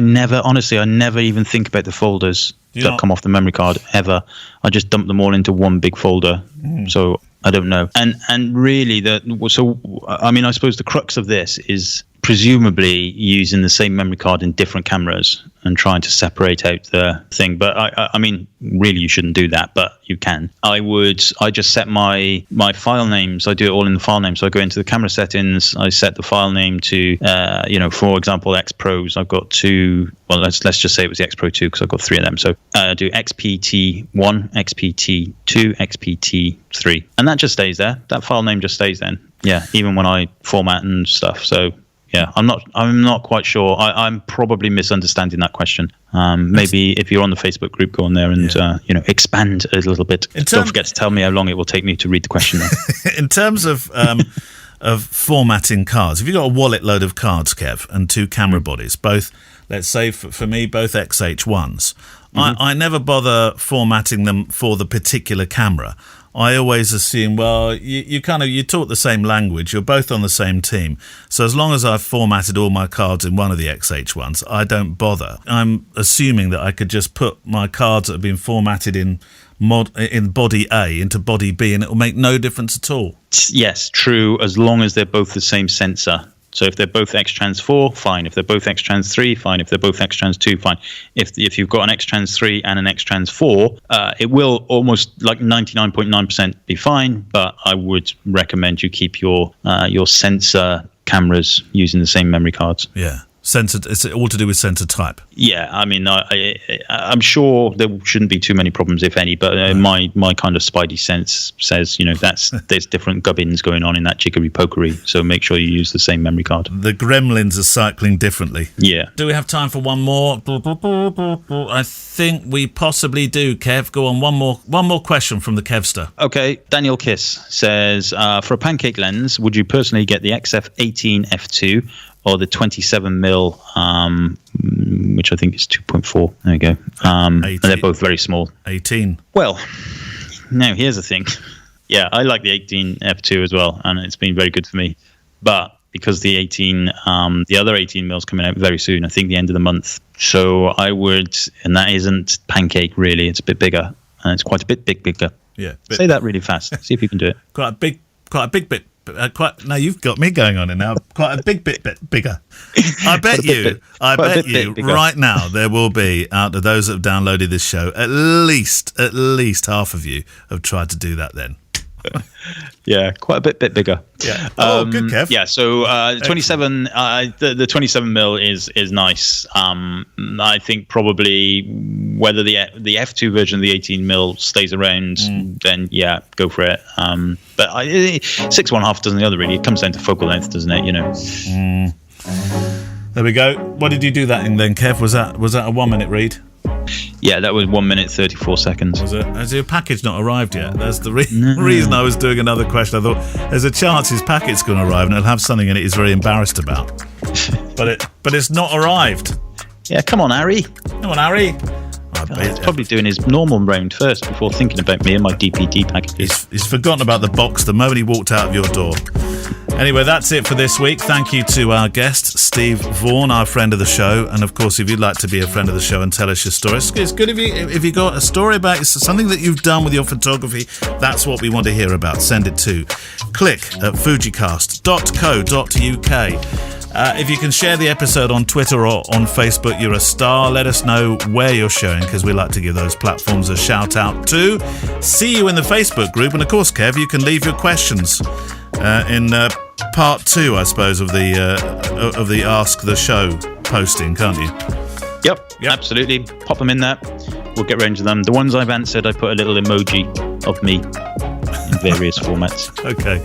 never even think about the folders that come off the memory card ever. I just dump them all into one big folder. So I don't know. And really, I suppose the crux of this is presumably using the same memory card in different cameras and trying to separate out the thing. But I mean, really, you shouldn't do that, but you can. I just set my file names. I do it all in the file name. So I go into the camera settings. I set the file name to, for example, X Pros. I've got two. Well, let's just say it was the X Pro 2 because I've got 3 of them. So I do XPT1, XPT2, XPT3, and that just stays there. That file name just stays then. Yeah, even when I format and stuff. So yeah, I'm not quite sure. I'm probably misunderstanding that question. Maybe if you're on the Facebook group, go on there and expand a little bit. Don't forget to tell me how long it will take me to read the question. In terms of formatting cards, if you've got a wallet load of cards, Kev, and 2 camera bodies, both, let's say for me, both XH1s, I never bother formatting them for the particular camera. I always assume, well, you talk the same language. You're both on the same team. So as long as I've formatted all my cards in one of the XH ones, I don't bother. I'm assuming that I could just put my cards that have been formatted in body A into body B, and it will make no difference at all. Yes, true, as long as they're both the same sensor. So if they're both X-Trans 4, fine. If they're both X-Trans 3, fine. If they're both X-Trans 2, fine. If you've got an X-Trans 3 and an X-Trans 4, it will almost like 99.9% be fine, but I would recommend you keep your sensor cameras using the same memory cards. Yeah. Sensor, it's all to do with sensor type. Yeah, I mean, I'm sure there shouldn't be too many problems, if any. But my kind of spidey sense says, there's different gubbins going on in that jiggery pokery. So make sure you use the same memory card. The gremlins are cycling differently. Yeah. Do we have time for one more? I think we possibly do. Kev, go on. One more question from the Kevster. Okay, Daniel Kiss says, for a pancake lens, would you personally get the XF18 f2? Or the 27mm, which I think is 2.4. There you go. And they're both very small. 18. Well, now here's the thing. Yeah, I like the 18 f2 as well, and it's been very good for me. But because the other 18mm is coming out very soon, I think the end of the month. So I would, and that isn't pancake really. It's a bit bigger, and it's quite a bit bigger. Yeah. Say that really fast. See if you can do it. Quite a big bit. Now you've got me going on it now. Quite a big bit bigger. I bet you right now there will be, out of those that have downloaded this show, at least half of you have tried to do that then. Yeah, quite a bit bigger. Yeah. Good, Kev. Yeah, so the 27, the 27mm is nice. I think probably whether the f2 version of the 18mm stays around, then yeah, go for it. But 6.5 doesn't the other really. It comes down to focal length, doesn't it? There we go. What did you do that in then, Kev? Was that a 1 minute read? Yeah, that was 1 minute 34 seconds. Was it? Has your package not arrived yet? That's the reason I was doing another question. I thought there's a chance his packet's going to arrive and it'll have something in it he's very embarrassed about. but it's not arrived. Yeah, come on, Harry. Come on, Harry. He's probably doing his normal round first before thinking about me and my DPD packages. He's forgotten about the box the moment he walked out of your door. Anyway, that's it for this week. Thank you to our guest, Steve Vaughan, our friend of the show. And of course, if you'd like to be a friend of the show and tell us your story, it's good if you got a story about something that you've done with your photography. That's what we want to hear about. Send it to click@fujicast.co.uk. If you can share the episode on Twitter or on Facebook, you're a star. Let us know where you're showing, because we like to give those platforms a shout out too. See you in the Facebook group. And of course, Kev, you can leave your questions in part 2, I suppose, of the Ask the Show posting, can't you? Yep, absolutely. Pop them in there. We'll get round to them. The ones I've answered, I put a little emoji of me in various formats. Okay.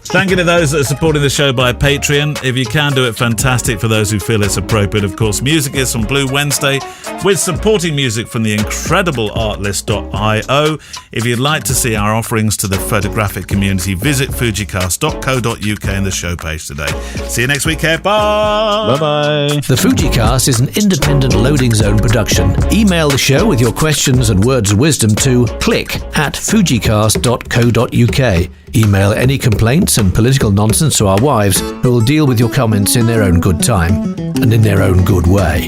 Thank you to those that are supporting the show by Patreon. If you can do it, fantastic. For those who feel it's appropriate, of course, music is from Blue Wednesday, with supporting music from the incredible artlist.io. If you'd like to see our offerings to the photographic community, visit fujicast.co.uk in the show page today. See you next week, Kev. Bye. Bye-bye. The FujiCast is an independent loading zone production. Email the show with your questions and words of wisdom to click@fujicast.co.uk. Email any complaints and political nonsense to our wives, who will deal with your comments in their own good time and in their own good way.